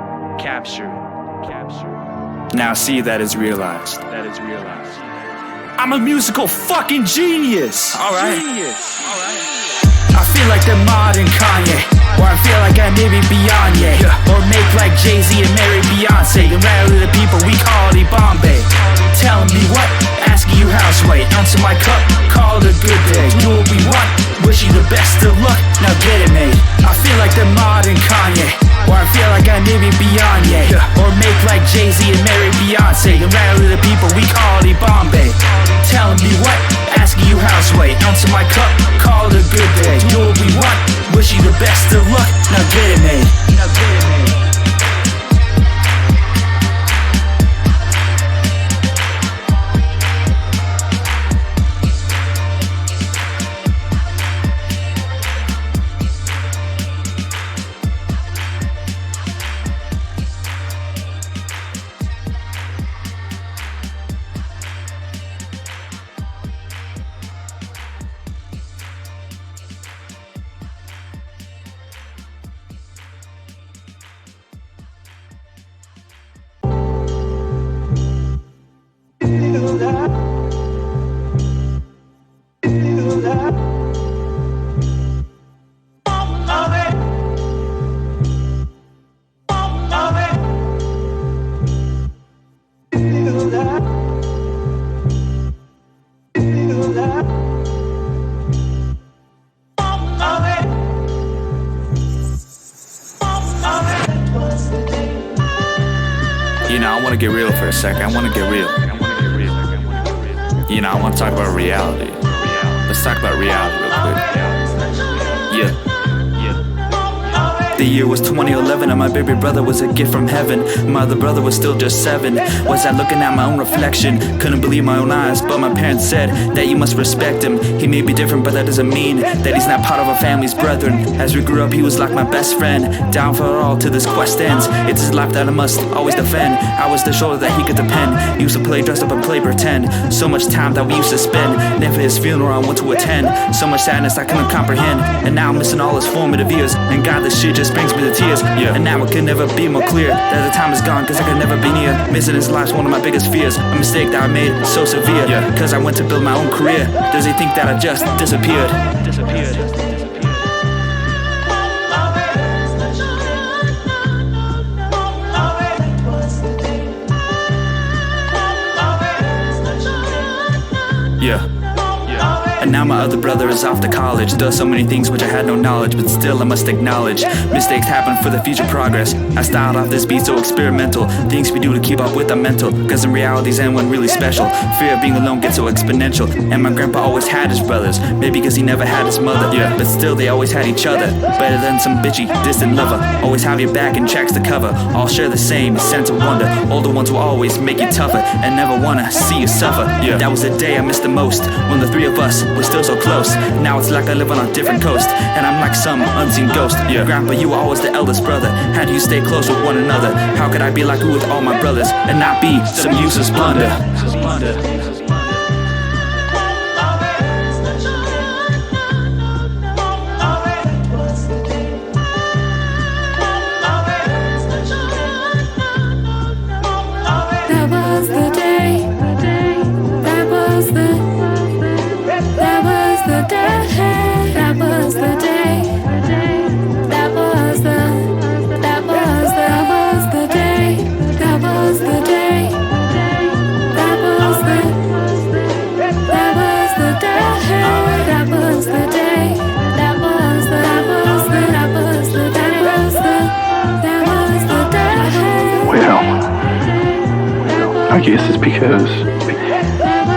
Now see that is realized. I'm a musical fucking genius. Alright. I feel like the modern Kanye, or I feel like I may be beyond, yeah. Or make like Jay-Z and marry Beyonce and rally the people we call it Bombay. Telling me what? Asking you houseway. Ounce of my cup, call it a good day. Do what we want, wish you the best of luck. Now get it made. I feel like the modern Kanye, or I feel like I may be beyond, yeah. Or make like Jay-Z and marry Beyonce and rally the people we call it Bombay. Telling me what? Asking you houseway. Ounce of my cup, call it a good day. Do what we want, wish you the best of luck. Now get it made. Now get it made. You know, I want to get real for a second. I want to get real. You know, I want to talk about reality. Let's talk about reality real quick. Yeah. The year was 2011 and my baby brother was a gift from heaven. My other brother was still just 7. Was I looking at my own reflection? Couldn't believe my own eyes, but my parents said that you must respect him. He may be different, but that doesn't mean that he's not part of our family's brethren. As we grew up, he was like my best friend. Down for it all till this quest ends. It's his life that I must always defend. I was the shoulder that he could depend. He used to play dress up and play pretend. So much time that we used to spend. Never his funeral I went to attend. So much sadness I couldn't comprehend. And now I'm missing all his formative years. And God, this shit just brings me to tears. And now it can never be more clear that the time is gone, cause I could never be near. Missing his life's one of my biggest fears. A mistake that I made so severe, cause I went to build my own career. Does he think that I just disappeared? Yeah. And now my other brother is off to college, does so many things which I had no knowledge, but still I must acknowledge mistakes happen for the future progress. I styled off this beat so experimental, things we do to keep up with our mental, cause in reality's end one really special. Fear of being alone gets so exponential. And my grandpa always had his brothers, maybe cause he never had his mother, yeah, but still they always had each other. Better than some bitchy, distant lover, always have your back and tracks to cover. All share the same sense of wonder, older ones will always make you tougher and never wanna see you suffer, yeah. That was the day I missed the most, when the three of us were still so close. Now it's like I live on a different coast, and I'm like some unseen ghost, yeah. Grandpa, you were always the eldest brother, how do you stay close with one another? How could I be like you with all my brothers, and not be some useless blunder? I guess it's because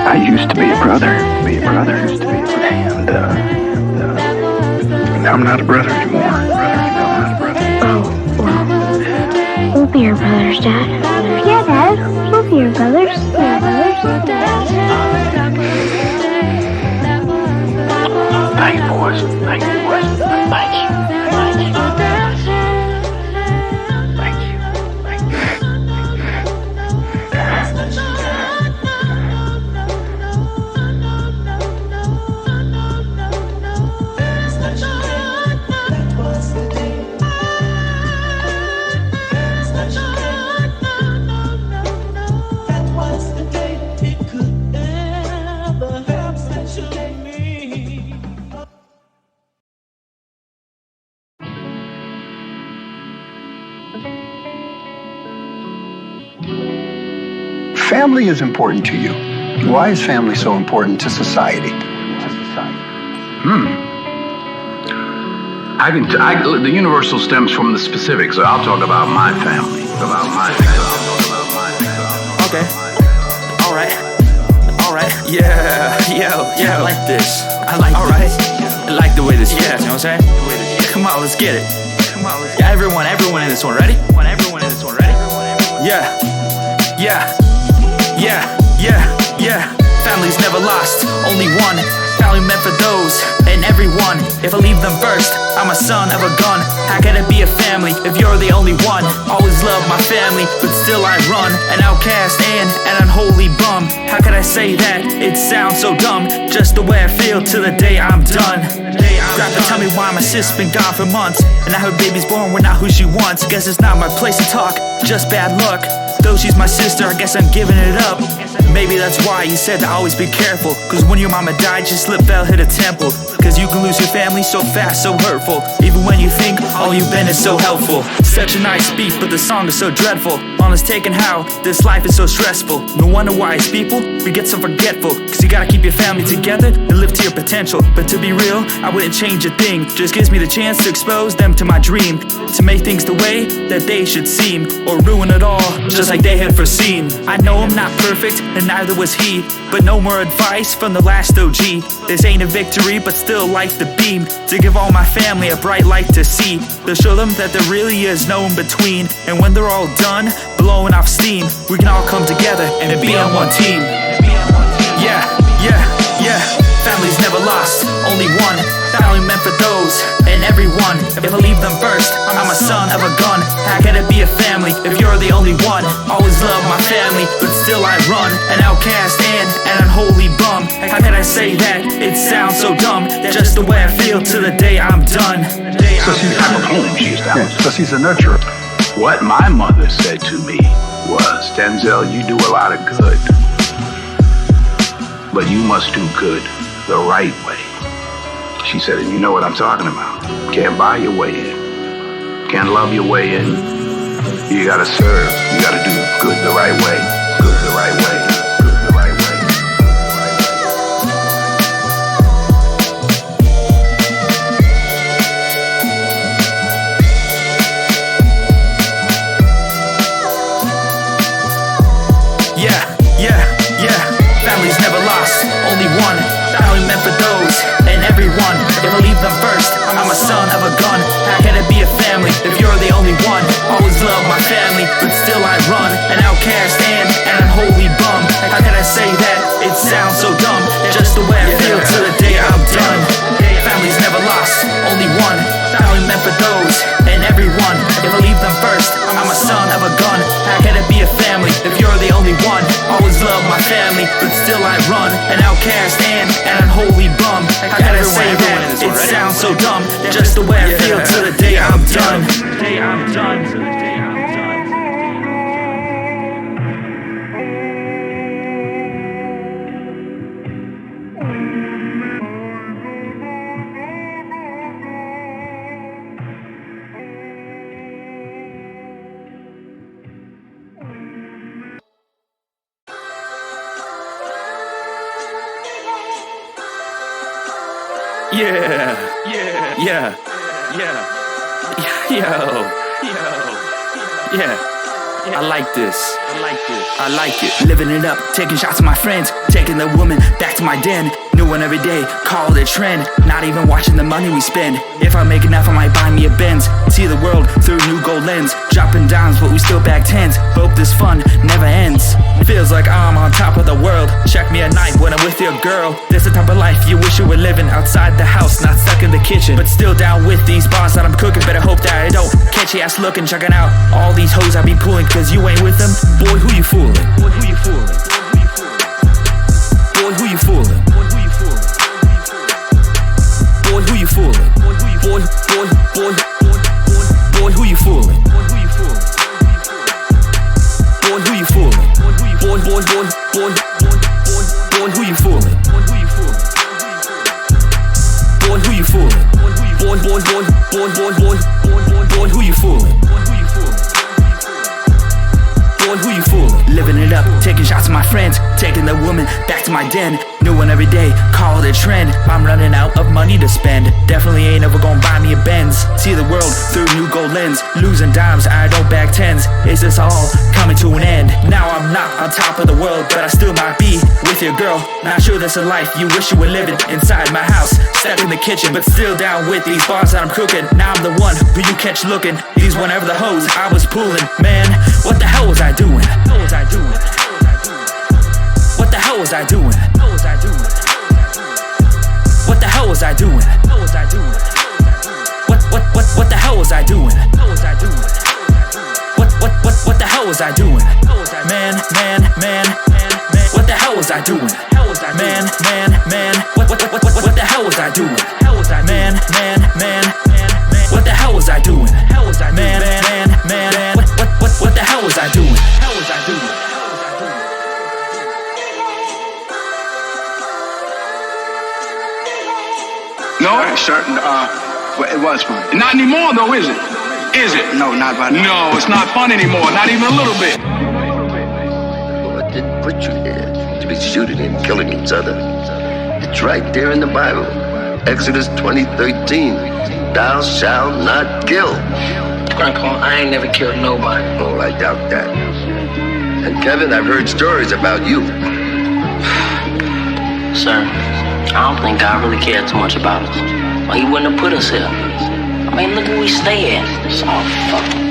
I used to be a brother, and now I'm not a brother anymore. Oh, well, we'll be your brothers, Dad. Yeah, Dad, we'll be your brothers. Thank you, boys. Thank you. Family is important to you. Why is family so important to society? The universal stems from the specific, so I'll talk about my family. Okay. Alright. Yeah. I like this. Alright. I like the way this feels, you know what I'm saying? Come on, let's get it. Yeah, everyone in this one, ready? Yeah. Family's never lost, only one. Family meant for those and everyone. If I leave them first, I'm a son of a gun. How can it be a family if you're the only one? Always love my family, but still I run. An outcast and an unholy bum. How could I say that? It sounds so dumb. Just the way I feel till the day I'm done. Grandpa, tell me why my sis been gone for months, and now her baby's born, we're not who she wants. Guess it's not my place to talk, just bad luck. Though she's my sister, I guess I'm giving it up. Maybe that's why he said to always be careful, cause when your mama died, you slip, fell, hit a temple. Cause you can lose your family so fast, so hurtful. Even when you think all you've been is so helpful. Such a nice beat, but the song is so dreadful. Honest take and how this life is so stressful. No wonder why as people, we get so forgetful. Cause you gotta keep your family together and live to your potential. But to be real, I wouldn't change a thing. Just gives me the chance to expose them to my dream, to make things the way that they should seem, or ruin it all, just like they had foreseen. I know I'm not perfect, and neither was he, but no more advice from the last OG. This ain't a victory, but still light the beam, to give all my family a bright light to see. To show them that there really is no in between, and when they're all done, blowing off steam, we can all come together and be on one team. Yeah. Family's never lost, only one. Family meant for those and everyone. If I leave them first, I'm a son of a gun. How can it be a family if you're the only one? Always love my family, but still I run. An outcast and an unholy bum. How can I say that? It sounds so dumb. Just the way I feel till the day I'm done. So she's the type of home she established. So she's a nurturer. What my mother said to me was, Denzel, you do a lot of good, but you must do good the right way. She said, and you know what I'm talking about. Can't buy your way in. Can't love your way in. You gotta serve. You gotta do good the right way. Good the right way. Good the right way. Yeah. Family's never lost, only one. Family meant for those and everyone. If I leave them first, I'm a son of a gun. How can it be a family if you're the only one? Always love my family, but still I run. An outcast and an unholy bum. How can I say that? It sounds so dumb. Just the way I feel till the day I'm done. Family's never lost, only one. Family meant for those and everyone. If I leave them first, I'm a son of a gun. How can it be a family if you're the only one? Always love my family, but still I run. An outcast and an unholy bum. How can I say that? It sounds so dumb. Just the way I feel till the day I'm done. I like this. I like it. Living it up, taking shots at my friends, taking the woman back to my den. New one every day, call it a trend. Not even watching the money we spend. If I make enough, I might buy me a Benz. See the world through a new gold lens. Dropping dimes, but we still back tens. Hope this fun never ends. Feels like I'm on top of the world. Check me at night when I'm with your girl. This the type of life you wish you were living. Outside the house, not stuck in the kitchen. But still down with these bars that I'm cooking. Better hope that I don't catch your ass looking. Checking out all these hoes I be pulling. Cause you ain't with them. Boy, who you fooling? Boy, who you fooling? Boy, who you fooling? Boy, who you fooling? Boy, who you fooling? Boy, who you fooling? Boy, who you fooling? Boy, who you fooling? Boy, who you fooling? Boy, who you fooling? Living it up, taking shots at my friends, taking the woman back to my den. New one every day, call it a trend. I'm running out of money to spend. Definitely ain't ever gonna buy me a Benz. See the world through new gold lens. Losing dimes, I don't back tens. Is this all coming to an end? Now I'm not on top of the world, but I still might be with your girl. Not sure that's a life you wish you were living. Inside my house, stuck in the kitchen, but still down with these bars that I'm cooking. Now I'm the one who you catch looking. These whenever the hoes I was pulling. Man, what the hell was I doing? What was I doing? What the hell was I doing? What the hell was I doing? What the hell was I doing? What the hell was I doing? Man, what the hell was I doing? Man, what the hell was I doing? Man, what the hell was I doing? Man, what the hell was I doing? No, certain. Well, it was fun. Not anymore, though, is it? Is it? No, not right now. No, it's not fun anymore. Not even a little bit. Lord didn't put you here to be shooting and killing each other. It's right there in the Bible. Exodus 20:13. Thou shalt not kill. Grandpa, I ain't never killed nobody. Oh, I doubt that. And Kevin, I've heard stories about you. Sir, I don't think God really cared too much about us. Or he wouldn't have put us here. I mean, look where we stay at. It's all fucking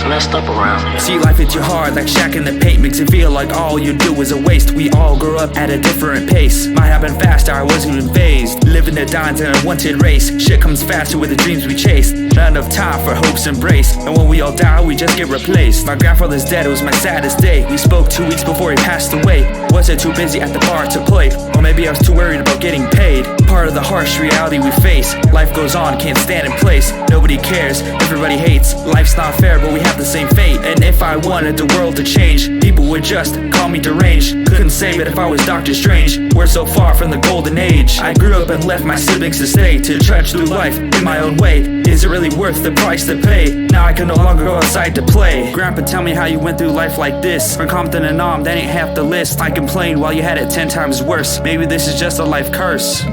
messed up around here. See, life hits you hard like Shaq in the paint. Makes it feel like all you do is a waste. We all grew up at a different pace. Might happen faster, I wasn't even phased. Living the dines in a wanted race. Shit comes faster with the dreams we chase. Not enough time for hope's embrace. And when we all die, we just get replaced. My grandfather's dead, it was my saddest day. We spoke 2 weeks before he passed away. Wasn't too busy at the bar to play. Or maybe I was too worried about getting paid. Part of the harsh reality we face. Life goes on, can't stand in place. Nobody cares, everybody hates. Life's not fair, but we have the same fate. And if I wanted the world to change, people would just call me deranged. Couldn't save it if I was Doctor Strange. We're so far from the golden age. I grew up and left my siblings to stay, to trudge through life in my own way. Is it really worth the price to pay? Now I can no longer go outside to play. Grandpa, tell me how you went through life like this. From Compton and Nam, that ain't half the list. I complained while you had it 10 times worse. Maybe this is just a life curse.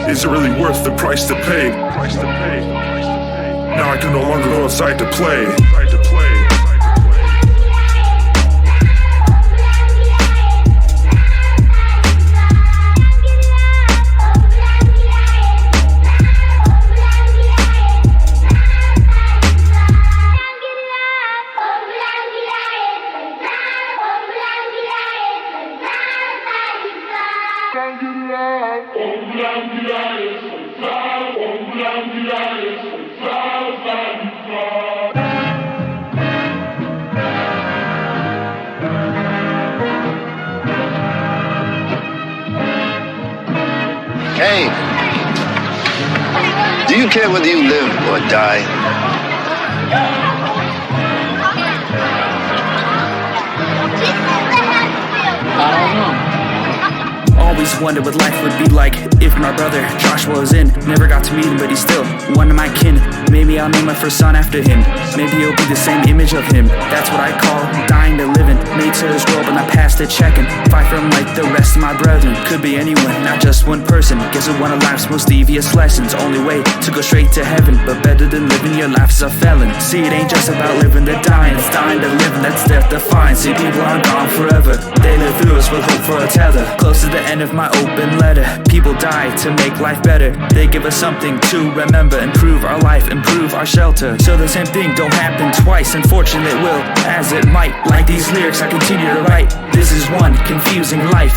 Is it really worth the price to pay? Now I can no longer go outside to play. Hey, do you care whether you live or die? I don't know. Always wondered what life would be like if my brother Joshua was in. Never got to meet him, but he's still one of my kin. Maybe I'll name my first son after him. Maybe it'll be the same image of him. That's what I call dying to living. Made to this world, but not past the checking. Fight for him like the rest of my brethren. Could be anyone, not just one person. Guess it's one of life's most devious lessons. Only way to go straight to heaven, but better than living your life as a felon. See, it ain't just about living to dying. It's dying to living, that's death defined. See, people aren't gone forever. They live through us with hope for a tether. Close to the end of my open letter. People die to make life better. They give us something to remember. Improve our life, improve our shelter. So the same thing don't happen twice. Unfortunately it will, as it might. Like these lyrics I continue to write. This is one confusing life.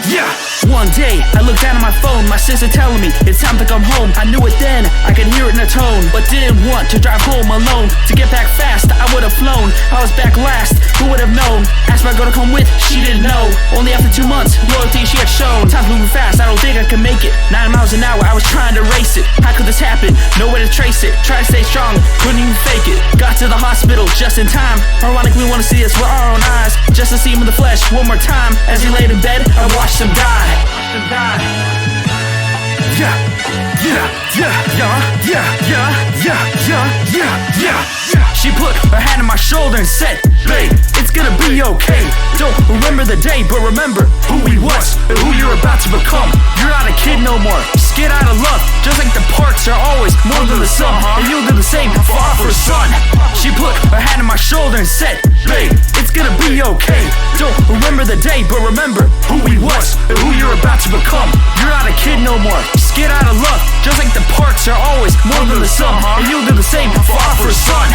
Yeah. One day, I looked down at my phone, my sister telling me it's time to come home. I knew it then, I could hear it in her tone, but didn't want to drive home alone. To get back fast, I would've flown. I was back last, who would've known? Asked my girl to come with, she didn't know. Only after 2 months, loyalty she had shown. Time's moving fast, I don't think I can make it. 9 miles an hour, I was trying to race it. How could this happen? Nowhere to trace it. Try to stay strong, couldn't even fake it. Got to the hospital just in time. Ironically, wanna see us with our own eyes, just to see him in the flesh one more time. As he laid in bed, I watched him die. She put her hand on my shoulder and said, babe, it's gonna be okay. Don't remember the day, but remember who he was and who you're about to become. You're not a kid no more, scared out of love. Just like the parks are always more than the sum, and you'll do the same for our first son. She put her hand on my shoulder and said, babe, it's gonna be okay. Don't remember the day, but remember who he was and who you're about to become. You're not a kid no more, scared out of love. Just like the parks are always more than the sum, and you'll do the same for our first son.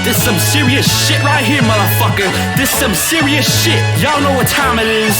This some serious shit right here, motherfucker. This some serious shit. Y'all know what time it is.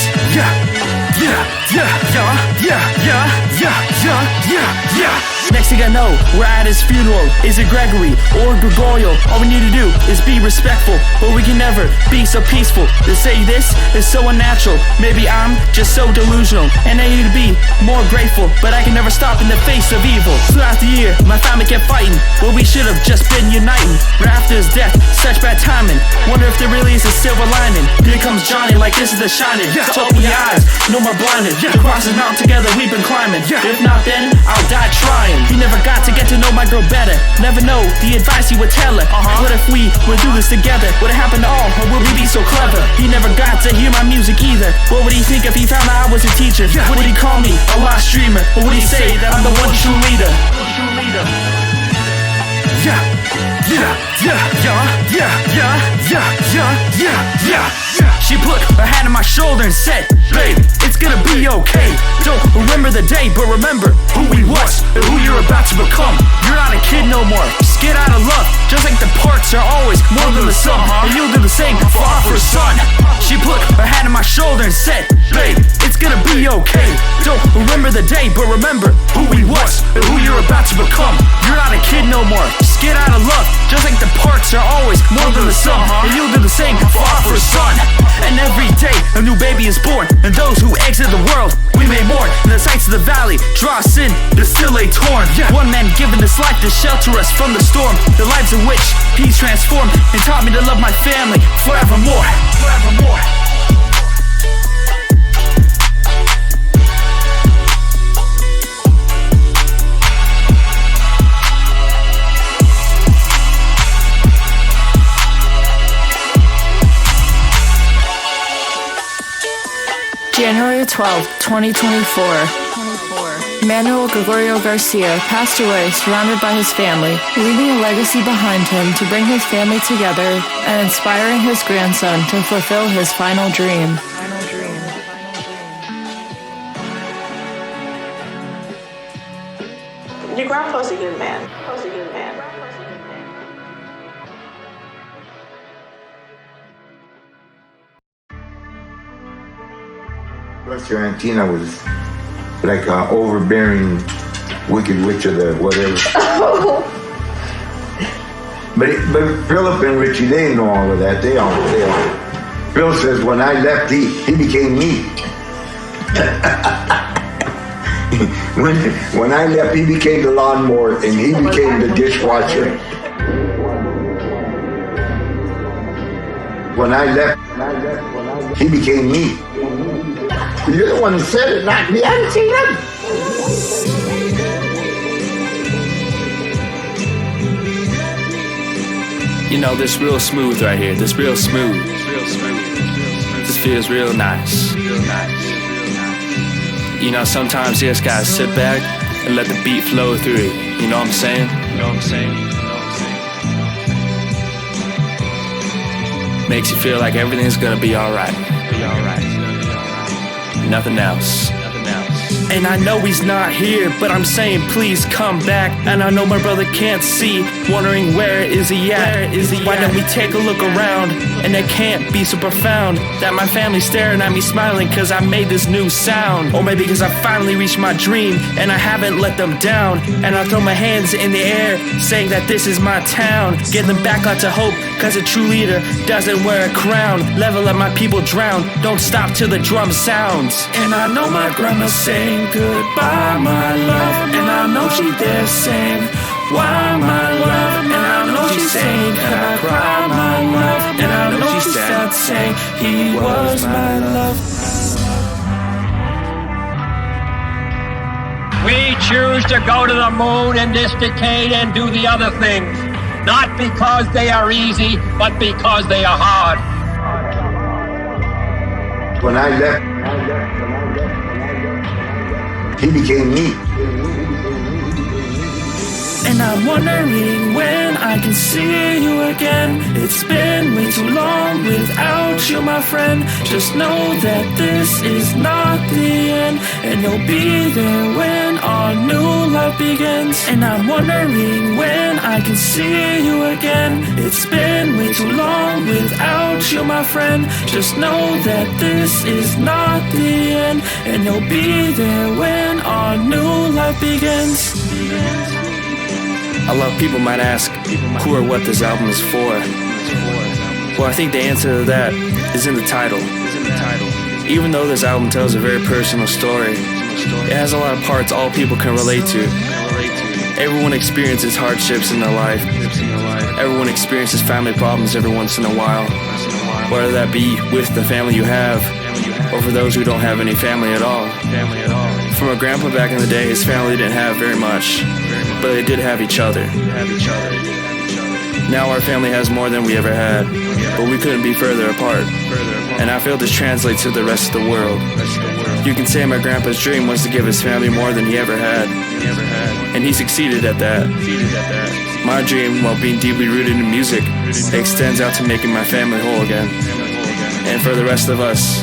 Next thing I know, we're at his funeral. Is it Gregory or Gregorio? All we need to do is be respectful, but we can never be so peaceful. To say this is so unnatural. Maybe I'm just so delusional, and I need to be more grateful, but I can never stop in the face of evil. Throughout the year, my family kept fighting, but we should have just been uniting. Right after his death, such bad timing. Wonder if there really is a silver lining. Here comes Johnny, like this is the shining. So open your eyes, no more blinded. Across this mountain together, we've been climbing. If not then, I'll die trying. He never got to get to know my girl better. Never know the advice he would tell her. What if we would do this together? Would it happen to all, or would we be so clever? He never got to hear my music either. What would he think if he found out I was a teacher? Would he call me a lost dreamer? Or would he say that I'm the one true leader? She put her hand on my shoulder and said, babe, it's gonna be okay. Don't remember the day, but remember who he was and who you're about to become. You're not a kid no more, scared out of love. Just like the parks are always more than the sum, and you'll do the same for our first son. She put her hand on my shoulder and said, babe, it's gonna be okay. Don't remember the day, but remember who he was and who you're about to become. You're not a kid no more, scared out of love. Just like the parks are always more than the sum, and you'll do the same for our first son. And every day a new baby is born, and those who exit the world we may mourn. And the sights of the valley draw us in, but still lay torn. One man given his life to shelter us from the storm, the lives of which he's transformed, and taught me to love my family forevermore. January 12th, 2024. Manuel Gregorio Garcia passed away surrounded by his family, leaving a legacy behind him to bring his family together and inspiring his grandson to fulfill his final dream. Your grandpa's a good man. Fiorentina was like an overbearing, wicked witch of the whatever. But Philip and Richie, they know all of that. They all. Phil says when I left, he became me. when I left, he became the lawnmower and he became the dishwasher. When I left, he became me. You're the one who said it, not me. I didn't say nothing. You know, this real smooth right here. This real smooth. This feels real nice. You know, sometimes you just gotta sit back and let the beat flow through it. You know what I'm saying? Makes you feel like everything's gonna be alright. Nothing else. And I know he's not here, but I'm saying please come back. And I know my brother can't see, wondering where is he at? Why don't we take a look around? And it can't be so profound that my family's staring at me smiling cause I made this new sound. Or maybe cause I finally reached my dream and I haven't let them down. And I throw my hands in the air saying that this is my town. Give them back onto hope cause a true leader doesn't wear a crown. Level up my people drown, don't stop till the drum sounds. And I know my grandma's saying goodbye my love. And I know she there saying why my love. And I know she's saying can I cry my love. And I know she's sad saying he was my love. We choose to go to the moon in this decade and do the other things, not because they are easy, but because they are hard. When I left, he became me. And I'm wondering when I can see you again. It's been way too long without you, my friend. Just know that this is not the end, and you'll be there when our new life begins. And I'm wondering when I can see you again. It's been way too long without you, my friend. Just know that this is not the end, and you'll be there when our new life begins. A lot of people might ask who or what this album is for. Well, I think the answer to that is in the title. Even though this album tells a very personal story, it has a lot of parts all people can relate to. Everyone experiences hardships in their life. Everyone experiences family problems every once in a while. Whether that be with the family you have, or for those who don't have any family at all. For my grandpa back in the day, his family didn't have very much, but they did have each other. Now our family has more than we ever had, but we couldn't be further apart. And I feel this translates to the rest of the world. You can say my grandpa's dream was to give his family more than he ever had, and he succeeded at that. My dream, while being deeply rooted in music, extends out to making my family whole again. And for the rest of us,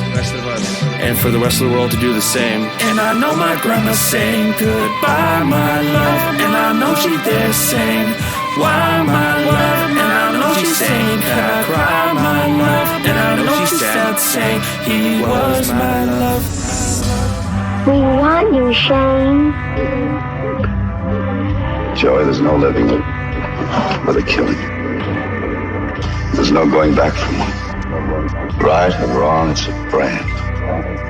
and for the rest of the world to do the same. And I know my grandma's saying goodbye, my love. And I know she's there saying why, my love. And I know she's saying can I cry, my love. And I know she's sad saying he was my love. We want you, Shane. Joey, there's no living but a killing. There's no going back from one. Right or wrong, it's a brand.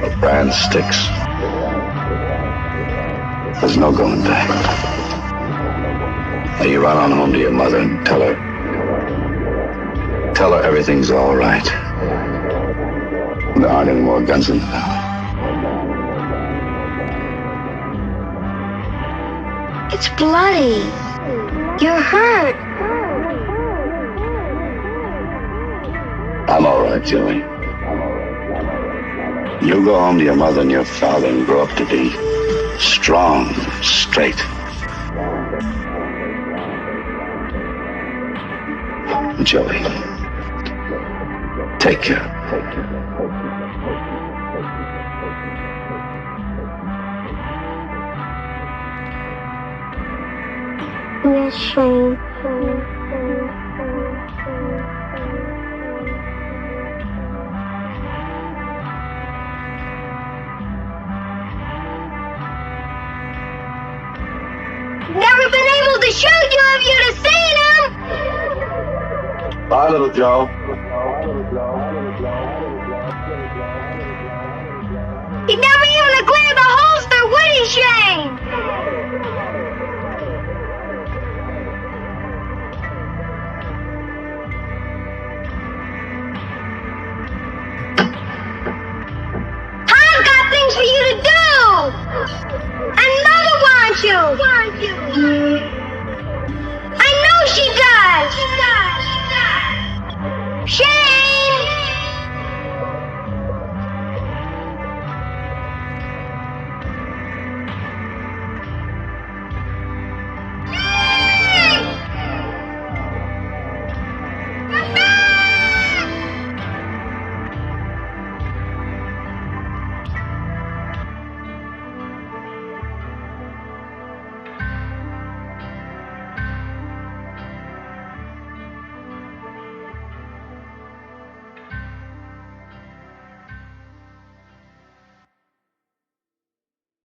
A brand sticks. There's no going back. Now you run on home to your mother and tell her everything's all right. There aren't any more guns in the valley. It's bloody. You're hurt. I'm all right, Joey. You go home to your mother and your father and grow up to be strong, straight. Joey, take care. Yes, Shane. Never been able to show you if you'd have seen him! Bye, little Joe. He never even cleared the holster, would he, Shane?